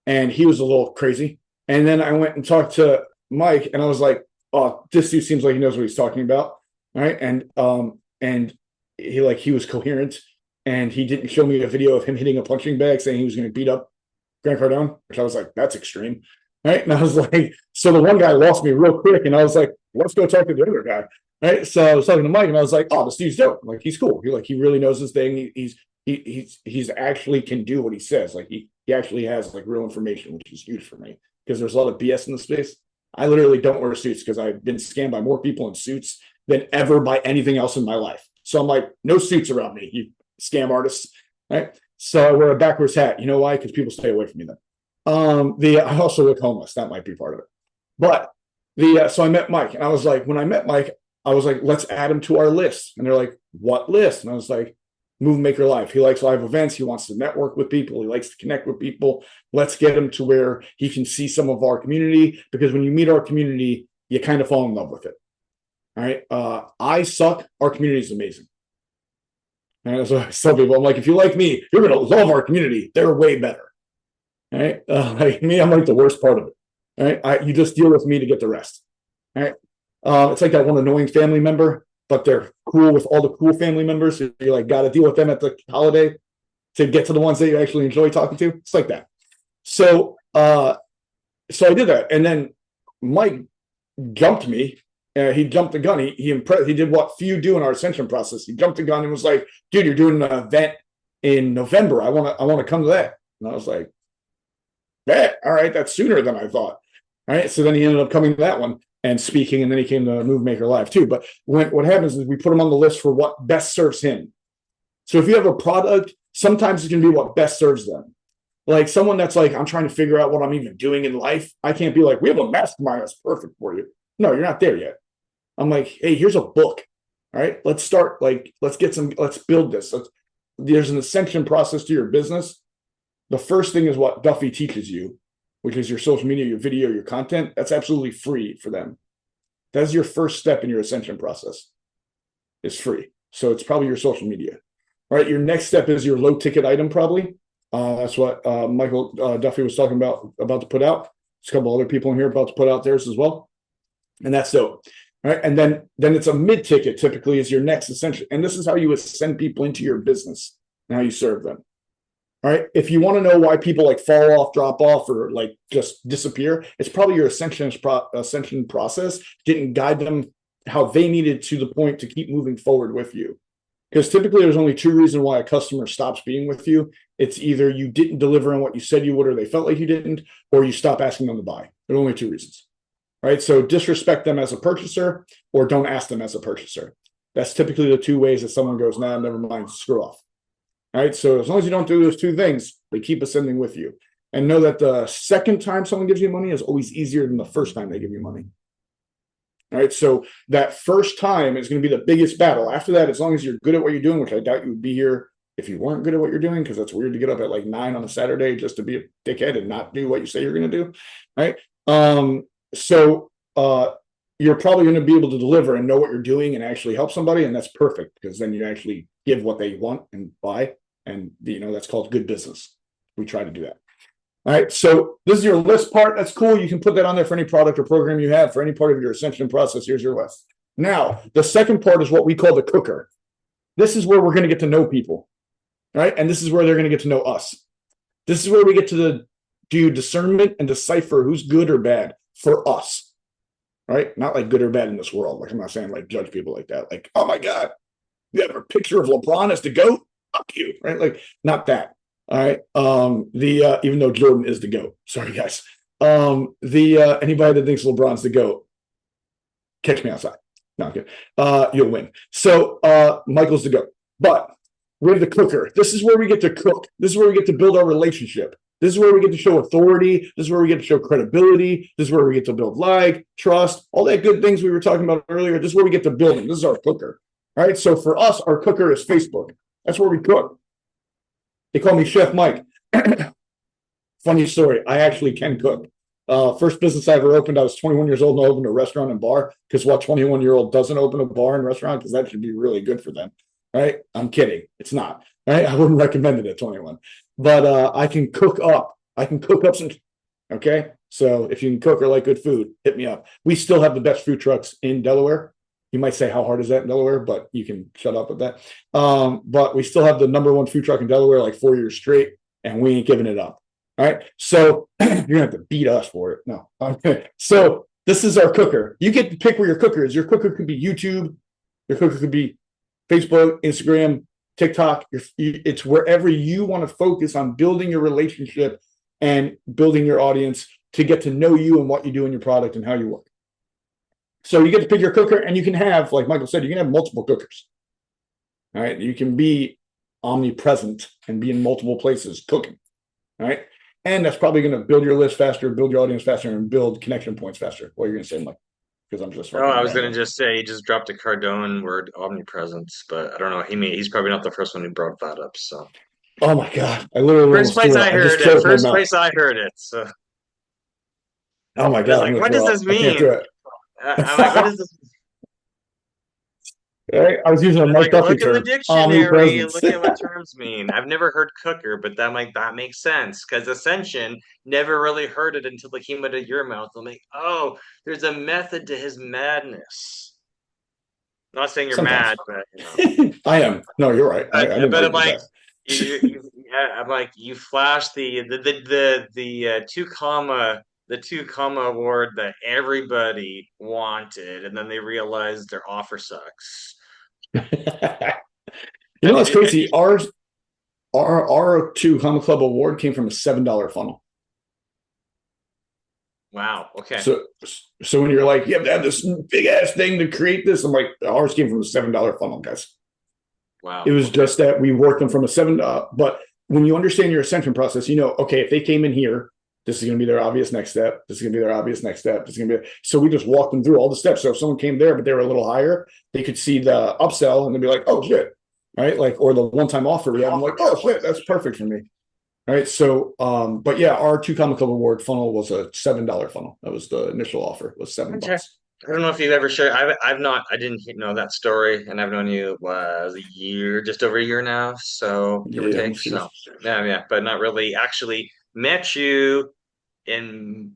and he was a little crazy. And then I went and talked to Mike and I was like, oh, this dude seems like he knows what he's talking about. Right. And he was coherent. And he didn't show me a video of him hitting a punching bag saying he was going to beat up Grant Cardone, which I was like, that's extreme. Right. And I was like, so the one guy lost me real quick. And I was like, let's go talk to the other guy. Right. So I was talking to Mike and I was like, oh, this dude's dope. Like, he's cool. He really knows his thing. He's actually can do what he says. Like he actually has like real information, which is huge for me because there's a lot of BS in the space. I literally don't wear suits because I've been scammed by more people in suits than ever by anything else in my life. So I'm like, no suits around me. You scam artists, right? So I wear a backwards hat. You know why? Because people stay away from me then. I also look homeless. That might be part of it. But so I met Mike, and I was like, when I met Mike, I was like, let's add him to our list. And they're like, what list? And I was like, Move Maker Live. He likes live events. He wants to network with people. He likes to connect with people. Let's get him to where he can see some of our community, because when you meet our community, you kind of fall in love with it. All right. I suck. Our community is amazing. And so I tell people, I'm like, if you like me, you're going to love our community. They're way better. All right. Like me, I'm like the worst part of it. All right. You just deal with me to get the rest. All right. It's like that one annoying family member, but they're cool with all the cool family members. So you like got to deal with them at the holiday to get to the ones that you actually enjoy talking to. It's like that. So I did that. And then Mike jumped me. He jumped the gun. He did what few do in our Ascension process. He jumped the gun and was like, dude, you're doing an event in November. I want to come to that. And I was like, yeah, all right, that's sooner than I thought. All right. So then he ended up coming to that one and speaking, and then he came to Move Maker Live too. But what happens is we put him on the list for what best serves him. So if you have a product, sometimes it's going to be what best serves them. Like someone that's like, I'm trying to figure out what I'm even doing in life. I can't be like, we have a mastermind that's perfect for you. No, you're not there yet. I'm like, hey, here's a book. All right, let's start. Like, let's build this. There's an ascension process to your business. The first thing is what Duffy teaches you, which is your social media, your video, your content. That's absolutely free for them. That's your first step in your ascension process. It's free. So it's probably your social media. All right, your next step is your low ticket item, probably. That's what Michael Duffy was talking about to put out. There's a couple other people in here about to put out theirs as well. And that's dope. All right. And then it's a mid-ticket typically is your next ascension. And this is how you send people into your business and how you serve them. All right. If you want to know why people like fall off, drop off, or like just disappear, it's probably your ascension process didn't guide them how they needed to the point to keep moving forward with you. Because typically there's only 2 reasons why a customer stops being with you. It's either you didn't deliver on what you said you would, or they felt like you didn't, or you stop asking them to buy. There are only 2 reasons. Right. So disrespect them as a purchaser, or don't ask them as a purchaser. That's typically the 2 ways that someone goes, nah, never mind, screw off. All right. So as long as you don't do those 2 things, they keep ascending with you. And know that the second time someone gives you money is always easier than the first time they give you money. All right. So that first time is going to be the biggest battle. After that, as long as you're good at what you're doing, which I doubt you would be here if you weren't good at what you're doing, because that's weird to get up at like 9 on a Saturday just to be a dickhead and not do what you say you're going to do. Right. So you're probably going to be able to deliver and know what you're doing and actually help somebody. And that's perfect, because then you actually give what they want and buy. And, that's called good business. We try to do that. All right, so this is your list part. That's cool. You can put that on there for any product or program you have for any part of your Ascension process. Here's your list. Now, the second part is what we call the cooker. This is where we're going to get to know people, right? And this is where they're going to get to know us. This is where we get to do discernment and decipher who's good or bad for us, right? Not like good or bad in this world. Like, I'm not saying like judge people like that. Like, oh my God, you have a picture of LeBron as the GOAT? Fuck you, right? Like, not that. All right. Even though Jordan is the GOAT. Sorry, guys. Anybody that thinks LeBron's the GOAT, catch me outside. No, I'm kidding. You'll win. So Michael's the GOAT. But we're the cooker. This is where we get to cook. This is where we get to build our relationship. This is where we get to show authority. This is where we get to show credibility. This is where we get to build like, trust, all that good things we were talking about earlier. This is where we get to building. This is our cooker. All right. So for us, our cooker is Facebook. That's where we cook. They call me Chef Mike. Funny story. I actually can cook. First business I ever opened, I was 21 years old and I opened a restaurant and bar. Because what 21-year-old doesn't open a bar and restaurant? Because that should be really good for them. Right? I'm kidding. It's not. Right? I wouldn't recommend it at 21. But I can cook up. I can cook up some. Okay? So if you can cook or like good food, hit me up. We still have the best food trucks in Delaware. You might say, how hard is that in Delaware? But you can shut up with that. But we still have the #1 food truck in Delaware, like 4 years straight, and we ain't giving it up. All right. So you're going to have to beat us for it. No. Okay. So this is our cooker. You get to pick where your cooker is. Your cooker could be YouTube. Your cooker could be Facebook, Instagram, TikTok. It's wherever you want to focus on building your relationship and building your audience to get to know you and what you do in your product and how you work. So you get to pick your cooker, and you can have, like Michael said, you can have multiple cookers. All right. You can be omnipresent and be in multiple places cooking. All right. And that's probably going to build your list faster, build your audience faster, and build connection points faster. What are you going to say, Mike? Because I'm just. Oh, I was going to just say he just dropped a Cardone word, omnipresence, but I don't know. He's probably not the first one who brought that up. So. Oh my God! I literally first place I heard it. First place I heard it. So. Oh my God! Like, what does this mean? I can't do it. I'm like, what is this? Right? I was using a Mike Duffy term. Look at the dictionary and look at what terms mean. I've never heard cooker, but that makes sense because Ascension never really heard it until it came out of your mouth. I'm like, oh, there's a method to his madness. I'm not saying you're mad, but I am. No, you're right. But I'm like, I'm like, you flashed the 2 comma award that everybody wanted, and then they realized their offer sucks. What's crazy? Our 2 Comma Club award came from a $7 funnel. Wow. Okay. So when you're like, you have to have this big ass thing to create this, I'm like, ours came from a $7 funnel, guys. Wow. It was just that we worked them from a $7. But when you understand your Ascension process, okay, if they came in here, this is going to be their obvious next step. This is going to be their obvious next step. This is going to be. So we just walked them through all the steps. So if someone came there, but they were a little higher, they could see the upsell and they'd be like, oh shit. Right. Like, or the one-time offer we have. I'm like, oh shit, that's perfect for me. All right. So, but yeah, our 2 Comma Club award funnel was a $7 funnel. That was the initial offer, was $7. I don't know if you've ever shared. I didn't know that story, and I've known you a year, just over a year now. So give or take. So yeah, but not really. Actually, met you in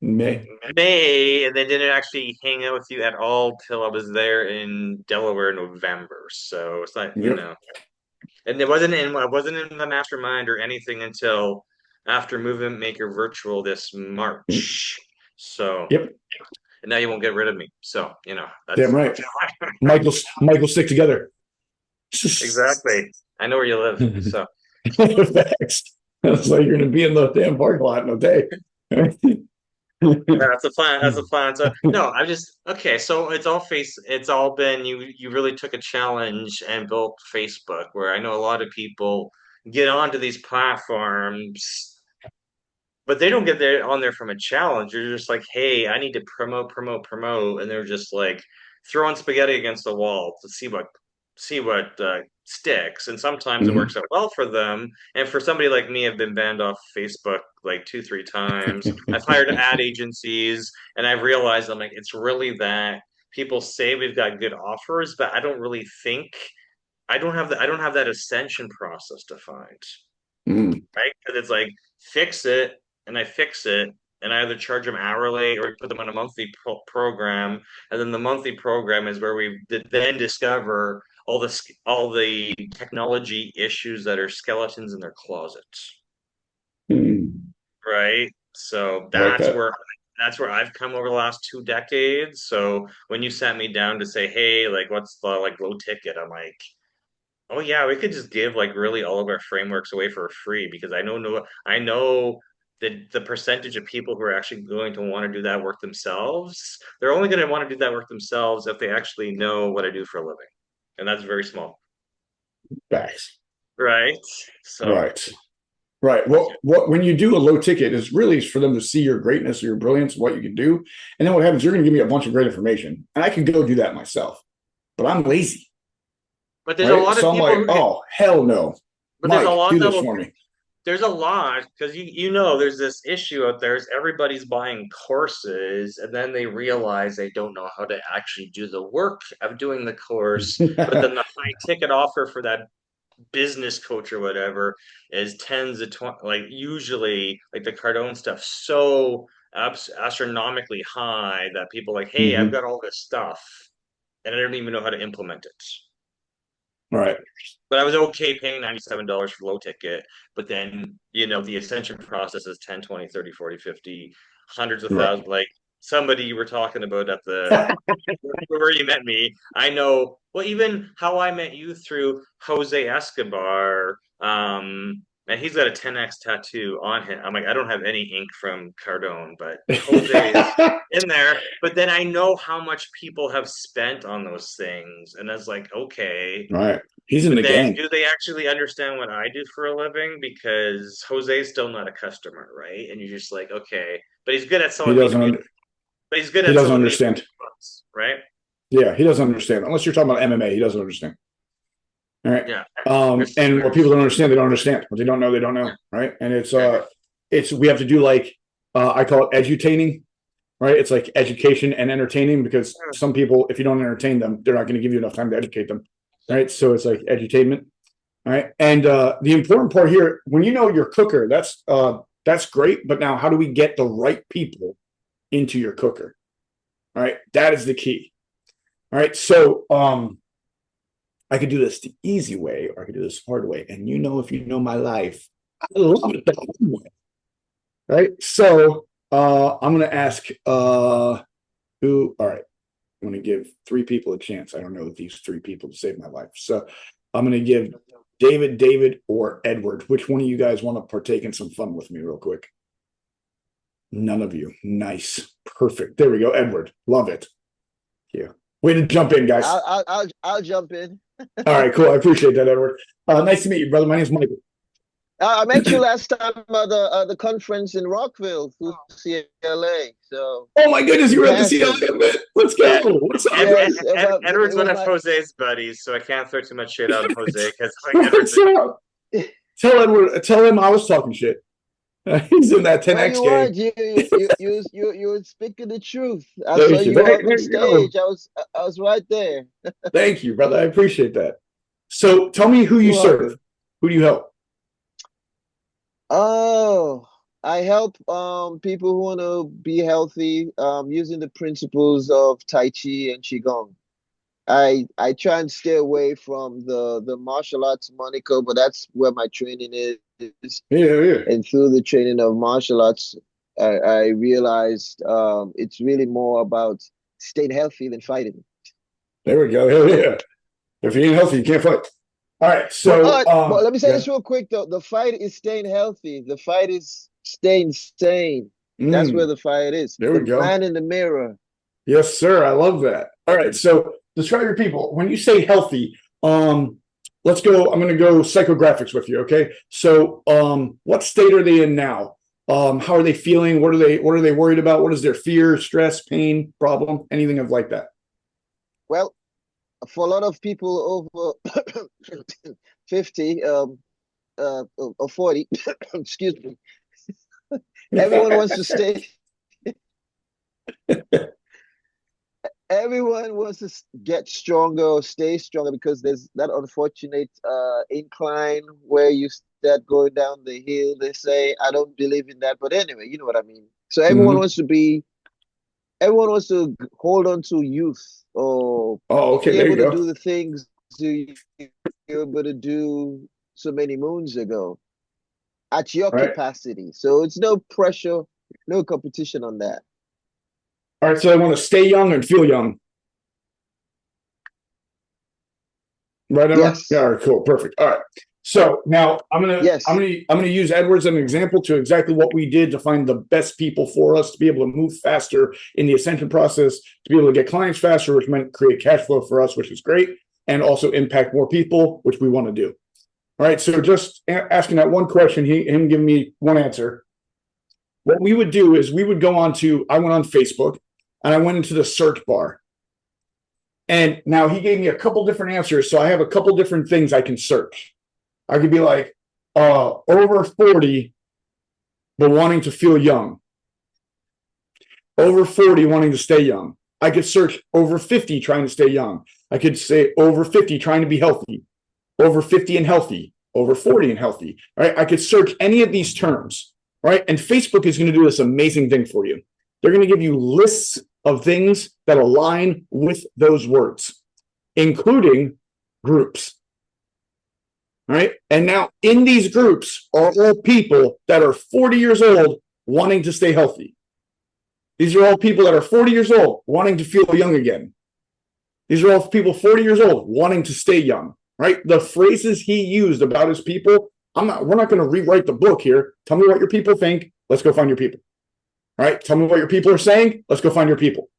May, and they didn't actually hang out with you at all till I was there in Delaware in November. So it's like and it wasn't in the mastermind or anything until after Movement Maker Virtual this March. So and now you won't get rid of me. So that's damn right. Michael stick together. Exactly. I know where you live. So facts. It's like you're gonna be in the damn parking lot in a day. That's a plan. That's a plan. So no, I'm just okay. So it's all been you really took a challenge and built Facebook, where I know a lot of people get onto these platforms but they don't get there on there from a challenge. You're just like, hey, I need to promote, and they're just like throwing spaghetti against the wall to see what sticks. And sometimes it works out well for them. And for somebody like me, I've been banned off Facebook like 2, 3 times. I've hired ad agencies, and I've realized I'm like, it's really that people say we've got good offers, but I don't really think I don't have that ascension process defined, Mm. right? Because it's like fix it, and I fix it, and I either charge them hourly or put them on a monthly program, and then the monthly program is where we then discover all the technology issues that are skeletons in their closets, Mm. right? So I like that. that's where I've come over the last 2 decades. So when you sat me down to say, hey, like what's the like low ticket, I'm like, oh yeah, we could just give like really all of our frameworks away for free because I know that the percentage of people who are actually going to want to do that work themselves, they're only going to want to do that work themselves if they actually know what I do for a living. And that's very small. Facts. Right. So Right. Right. Well, what when you do a low ticket is really for them to see your greatness or your brilliance, what you can do. And then what happens, you're going to give me a bunch of great information. And I can go do that myself. But I'm lazy. but there's a Right. lot of So I'm people like, oh, hell no. but there's a Mike, lot do that this will for me. there's a lot because you know there's this issue out there is everybody's buying courses and then they realize they don't know how to actually do the work of doing the course, but then the high ticket offer for that business coach or whatever is tens of 20, like usually like the Cardone stuff so astronomically high that people like, hey, I've got all this stuff and I don't even know how to implement it. Right. But I was okay paying $97 for low ticket. But then, the ascension process is 10, 20, 30, 40, 50, hundreds of Right. thousands. Like somebody you were talking about at the where you met me. I know, well, even how I met you through Jose Escobar. And he's got a 10x tattoo on him. I'm like, I don't have any ink from Cardone, but Jose is in there. But then I know how much people have spent on those things. And I was like, okay. Right. He's in But the then, gang. do they actually understand what I do for a living? Because Jose's still not a customer, right? And you're just like, okay, but he's good at He selling me doesn't. but he's good He at doesn't selling me understand. books, right? Yeah, he doesn't understand unless you're talking about MMA. He doesn't understand. All right. Yeah. And what people don't understand, they don't understand. What they don't know, they don't know. Right. And it's we have to do like I call it edutaining. Right. It's like education and entertaining because some people, if you don't entertain them, they're not going to give you enough time to educate them. Right. So it's like edutainment. All right. And the important part here, when you know your cooker, that's great. But now how do we get the right people into your cooker? All right. That is the key. All right. So I could do this the easy way or I could do this the hard way. And if you know my life, I love it the hard way. Right. So I'm gonna ask who, all right. I'm gonna give 3 people a chance. I don't know these 3 people to save my life. So I'm gonna give David, or Edward. Which one of you guys want to partake in some fun with me real quick? None of you. Nice. Perfect. There we go. Edward. Love it. Yeah. Way to jump in, guys. I'll jump in. All right, cool. I appreciate that, Edward. Nice to meet you, brother. My name's Michael. I met you last time at the conference in Rockville through CLA. So. Oh my goodness, you were at the CLA event. Let's go. What's up? Yes, Edward's one of Jose's buddies, so I can't throw too much shit out of Jose because What's up? Tell Edward. Tell him I was talking shit. He's in that 10x game. You were speaking the truth. I saw you on stage. I was right there. Thank you, brother. I appreciate that. So tell me who you serve. Who do you help? Oh, I help people who want to be healthy using the principles of Tai Chi and Qigong. I try and stay away from the martial arts moniker, but that's where my training is. Yeah. And through the training of martial arts, I realized it's really more about staying healthy than fighting. There we go. Hell yeah. If you ain't healthy, you can't fight. All right. So but let me say this real quick, though. The fight is staying healthy. The fight is staying sane. That's where the fight is. There we go. Man in the mirror. Yes, sir. I love that. All right. So describe your people. When you say healthy, let's go. I'm going to go psychographics with you. Okay. So what state are they in now? How are they feeling? What are they worried about? What is their fear, stress, pain, problem, anything of like that? Well, for a lot of people over 50 or 40, excuse me, everyone wants to stay. Everyone wants to get stronger or stay stronger because there's that unfortunate incline where you start going down the hill. They say, I don't believe in that. But anyway, you know what I mean. So everyone wants to hold on to youth or Oh, okay, be there you able to go. do the things you were able to do so many moons ago at your All right. capacity. So it's no pressure, no competition on that. All right, so I want to stay young and feel young. Right, Emma? Yes. Yeah, all right, cool, perfect. All right. So now Yes. I'm gonna use Edwards as an example to exactly what we did to find the best people for us to be able to move faster in the Ascension process, to be able to get clients faster, which meant create cash flow for us, which is great, and also impact more people, which we want to do. All right, so just asking that one question, him giving me one answer. What we would do is we would go on to, I went on Facebook and I went into the search bar. And now he gave me a couple different answers. So I have a couple different things I can search. I could be like, over 40, but wanting to feel young. Over 40, wanting to stay young. I could search over 50, trying to stay young. I could say over 50, trying to be healthy. Over 50 and healthy. Over 40 and healthy. All right. I could search any of these terms. Right. And Facebook is going to do this amazing thing for you. They're going to give you lists of things that align with those words, including groups. All right. And now in these groups are all people that are 40 years old wanting to stay healthy. These are all people that are 40 years old wanting to feel young again. These are all people 40 years old wanting to stay young. Right. The phrases he used about his people. We're not going to rewrite the book here. Tell me what your people think. Let's go find your people. All right. Tell me what your people are saying. Let's go find your people.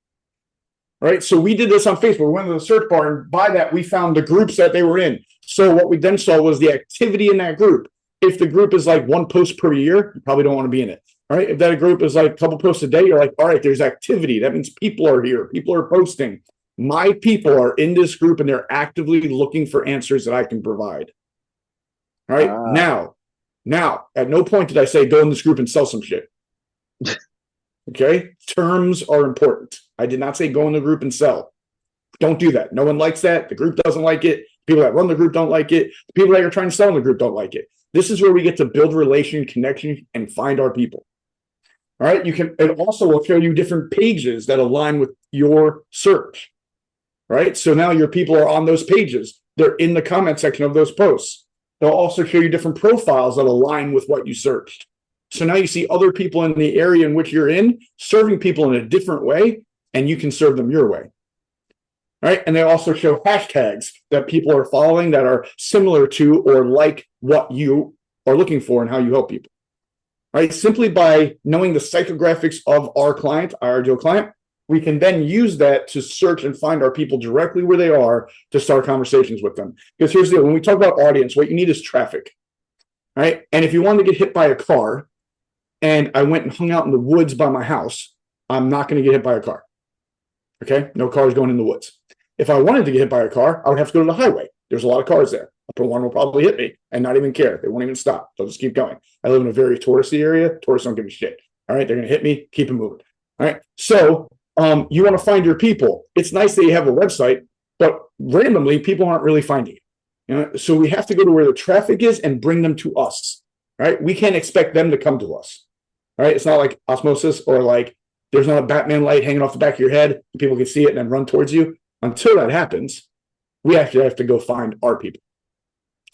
All right. So we did this on Facebook. We went to the search bar, and by that, we found the groups that they were in. So what we then saw was the activity in that group. If the group is like one post per year, you probably don't want to be in it. All right. If that group is like a couple posts a day, you're like, all right, there's activity. That means people are here. People are posting. My people are in this group and they're actively looking for answers that I can provide. All right. Now, at no point did I say go in this group and sell some shit. Okay. Terms are important. I did not say go in the group and sell. Don't do that. No one likes that. The group doesn't like it. People that run the group don't like it. The people that you're trying to sell in the group don't like it. This is where we get to build relation, connection, and find our people. All right. It also will show you different pages that align with your search. Right. So now your people are on those pages. They're in the comment section of those posts. They'll also show you different profiles that align with what you searched. So now you see other people in the area in which you're in serving people in a different way, and you can serve them your way. All right. And they also show hashtags that people are following that are similar to or like what you are looking for and how you help people. All right. Simply by knowing the psychographics of our client, our ideal client, we can then use that to search and find our people directly where they are to start conversations with them. Because here's the deal. When we talk about audience, what you need is traffic. Right. And if you wanted to get hit by a car and I went and hung out in the woods by my house, I'm not going to get hit by a car. Okay. No cars going in the woods. If I wanted to get hit by a car, I would have to go to the highway. There's a lot of cars there. One will probably hit me and not even care. They won't even stop. They'll just keep going. I live in a very touristy area. Tourists don't give a shit. All right. They're going to hit me. Keep it moving. All right. So you want to find your people. It's nice that you have a website, but randomly people aren't really finding it. You know? So we have to go to where the traffic is and bring them to us. Right? We can't expect them to come to us. Right? It's not like osmosis or like there's not a Batman light hanging off the back of your head. People can see it and then run towards you. Until that happens, we actually have to go find our people.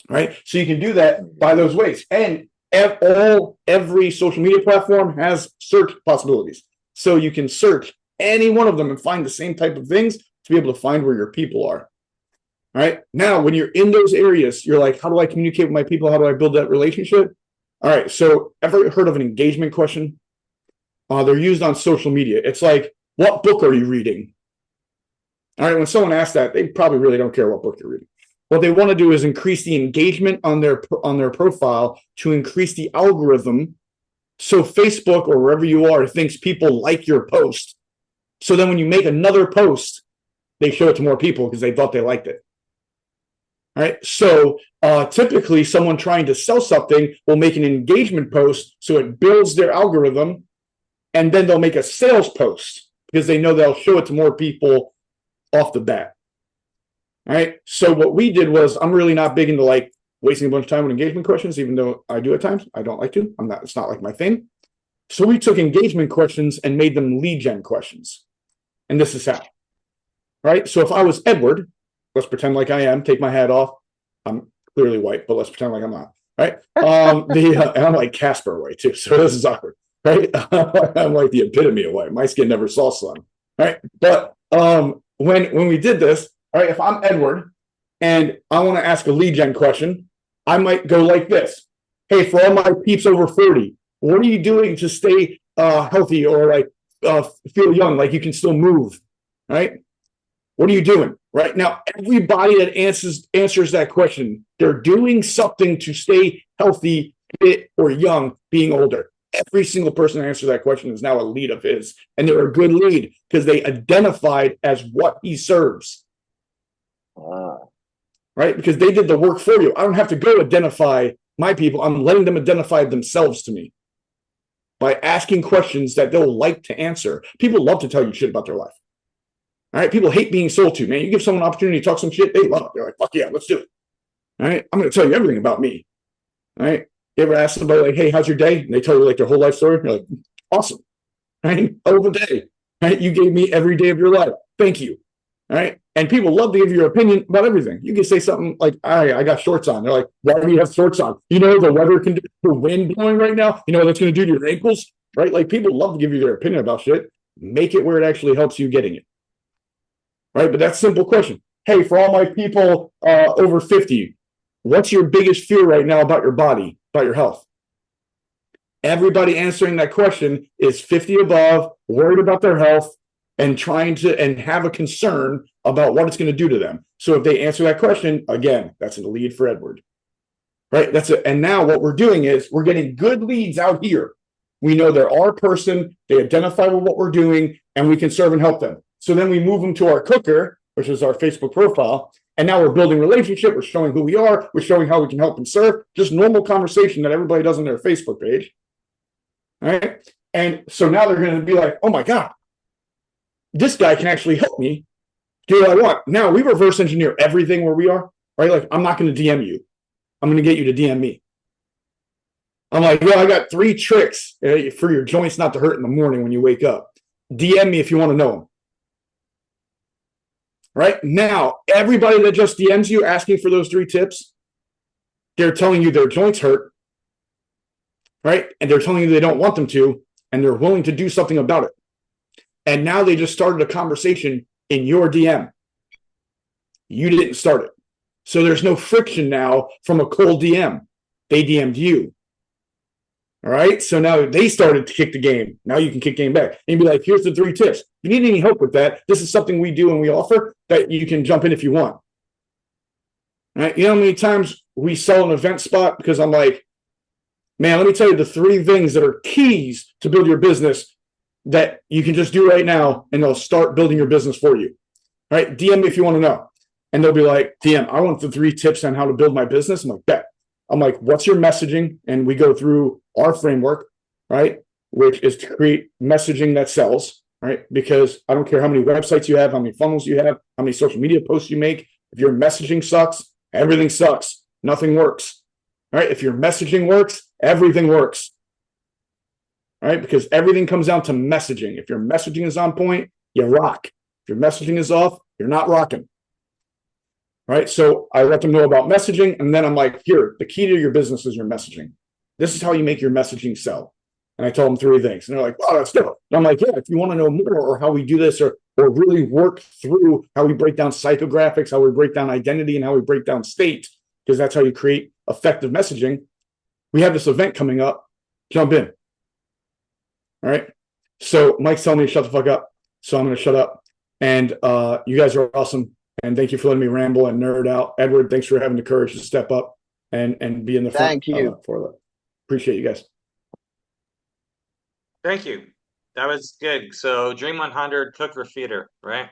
Right? So you can do that by those ways. And every social media platform has search possibilities. So you can search any one of them and find the same type of things to be able to find where your people are. All right. Now, when you're in those areas, you're like, how do I communicate with my people? How do I build that relationship? All right. So ever heard of an engagement question? They're used on social media. It's like, what book are you reading? All right. When someone asks that, they probably really don't care what book you're reading. What they want to do is increase the engagement on their profile to increase the algorithm So Facebook or wherever you are thinks people like your post. So then when you make another post, they show it to more people because they thought they liked it. All right. So typically someone trying to sell something will make an engagement post so it builds their algorithm, and then they'll make a sales post because they know they'll show it to more people off the bat. All right. So what we did was, I'm really not big into like wasting a bunch of time with engagement questions, even though I do at times. I don't like to. It's not like my thing. So we took engagement questions and made them lead gen questions. And this is how. Right. So if I was Edward, let's pretend like I am, take my hat off. I'm clearly white, but let's pretend like I'm not. Right. And I'm like Casper white too. So this is awkward. Right. I'm like the epitome of white. My skin never saw sun. Right. But when we did this, all right, if I'm Edward and I want to ask a lead gen question, I might go like this. Hey, for all my peeps over 40, what are you doing to stay healthy or like feel young, like you can still move? Right. What are you doing? Right now, everybody that answers that question, they're doing something to stay healthy, fit, or young, being older. Every single person that answered that question is now a lead of his. And they're a good lead because they identified as what he serves. Right? Because they did the work for you. I don't have to go identify my people. I'm letting them identify themselves to me by asking questions that they'll like to answer. People love to tell you shit about their life. All right, people hate being sold to, man. You give someone an opportunity to talk some shit, they love it. They're like, fuck yeah, let's do it. All right, I'm going to tell you everything about me. All right, you ever ask somebody like, hey, how's your day? And they tell you like their whole life story. You're like, awesome. Right, over the day. Right, you gave me every day of your life. Thank you. All right, and people love to give you your opinion about everything. You can say something like, I got shorts on. They're like, why do you have shorts on? You know the weather can do, the wind blowing right now. You know what that's going to do to your ankles, right? Like people love to give you their opinion about shit. Make it where it actually helps you getting it. Right, but that's a simple question. Hey, for all my people over 50, what's your biggest fear right now about your body, about your health? Everybody answering that question is 50 above, worried about their health, and trying to and have a concern about what it's going to do to them. So if they answer that question, again, that's a lead for Edward. Right, that's it. And now what we're doing is we're getting good leads out here. We know they're our person, they identify with what we're doing, and we can serve and help them. So then we move them to our cooker, which is our Facebook profile. And now we're building relationship. We're showing who we are. We're showing how we can help and serve. Just normal conversation that everybody does on their Facebook page. All right. And so now they're going to be like, oh my God, this guy can actually help me do what I want. Now we reverse engineer everything where we are, right? Like I'm not going to DM you. I'm going to get you to DM me. I'm like, well, I got 3 tricks for your joints not to hurt in the morning when you wake up. DM me if you want to know them. Right now, everybody that just DMs you asking for those 3 tips, they're telling you their joints hurt, right? And they're telling you they don't want them to, and they're willing to do something about it. And now they just started a conversation in your DM. You didn't start it. So there's no friction now from a cold DM. They DM'd you. All right. So now they started to kick the game. Now you can kick game back and be like, here's the 3 tips. If you need any help with that, this is something we do and we offer that you can jump in if you want. All right. You know how many times we sell an event spot because I'm like, man, let me tell you the 3 things that are keys to build your business that you can just do right now and they'll start building your business for you. All right. DM me if you want to know. And they'll be like, DM, I want the 3 tips on how to build my business. I'm like, bet. I'm like, what's your messaging? And we go through our framework, right? Which is to create messaging that sells, right? Because I don't care how many websites you have, how many funnels you have, how many social media posts you make. If your messaging sucks, everything sucks. Nothing works, right? If your messaging works, everything works, right? Because everything comes down to messaging. If your messaging is on point, you rock. If your messaging is off, you're not rocking. Right. So I let them know about messaging. And then I'm like, here, the key to your business is your messaging. This is how you make your messaging sell. And I told them 3 things. And they're like, wow, that's dope. And I'm like, yeah, if you want to know more or how we do this or really work through how we break down psychographics, how we break down identity and how we break down state, because that's how you create effective messaging. We have this event coming up. Jump in. All right. So Mike's telling me to shut the fuck up. So I'm going to shut up. And you guys are awesome. And thank you for letting me ramble and nerd out. Edward, thanks for having the courage to step up and be in the front. Thank you. For that. Appreciate you guys. Thank you. That was good. So Dream 100, cook or feeder, right?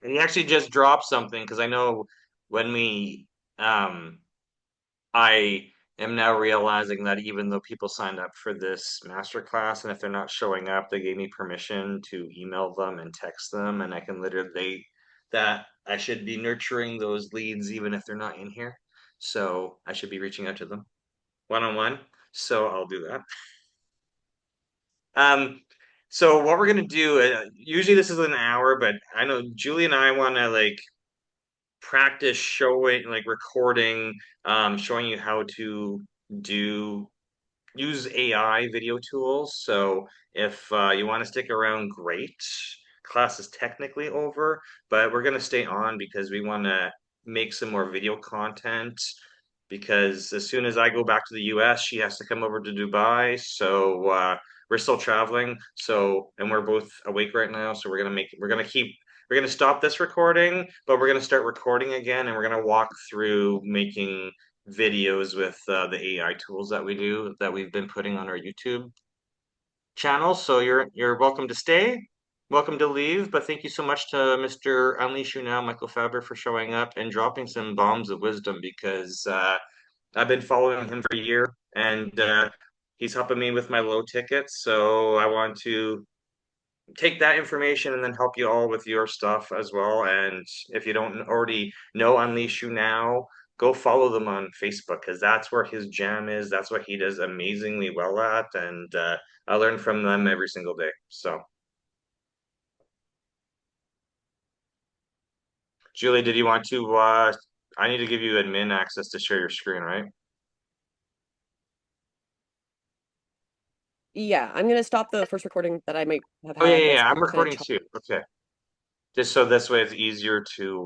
And he actually just dropped something because I know when we I am now realizing that even though people signed up for this masterclass, and if they're not showing up, they gave me permission to email them and text them, and I can literally that I should be nurturing those leads even if they're not in here. So I should be reaching out to them one-on-one. So I'll do that. Um, so what we're gonna do, usually this is an hour, but I know Julie and I want to like practice showing, like recording, showing you how to do use AI video tools. So if you want to stick around, great. Class is technically over, but we're going to stay on because we want to make some more video content. Because as soon as I go back to the US, she has to come over to Dubai. So we're still traveling. So, and we're both awake right now. So we're gonna stop this recording, but we're gonna start recording again, and we're gonna walk through making videos with the AI tools that we've been putting on our YouTube channel. So you're welcome to stay, welcome to leave, but thank you so much to Mr. Unleash You Now, Michael Fabber, for showing up and dropping some bombs of wisdom because I've been following him for a year and he's helping me with my low tickets. So I want to take that information and then help you all with your stuff as well. And if you don't already know Unleash You Now, go follow them on Facebook because that's where his jam is. That's what he does amazingly well at. And I learn from them every single day. So, Julie, did you want to? I need to give you admin access to share your screen, right? Yeah, I'm gonna stop the first recording that I might have Oh, yeah, had yeah, that's yeah. I'm kind of recording too. Okay. Just so this way it's easier to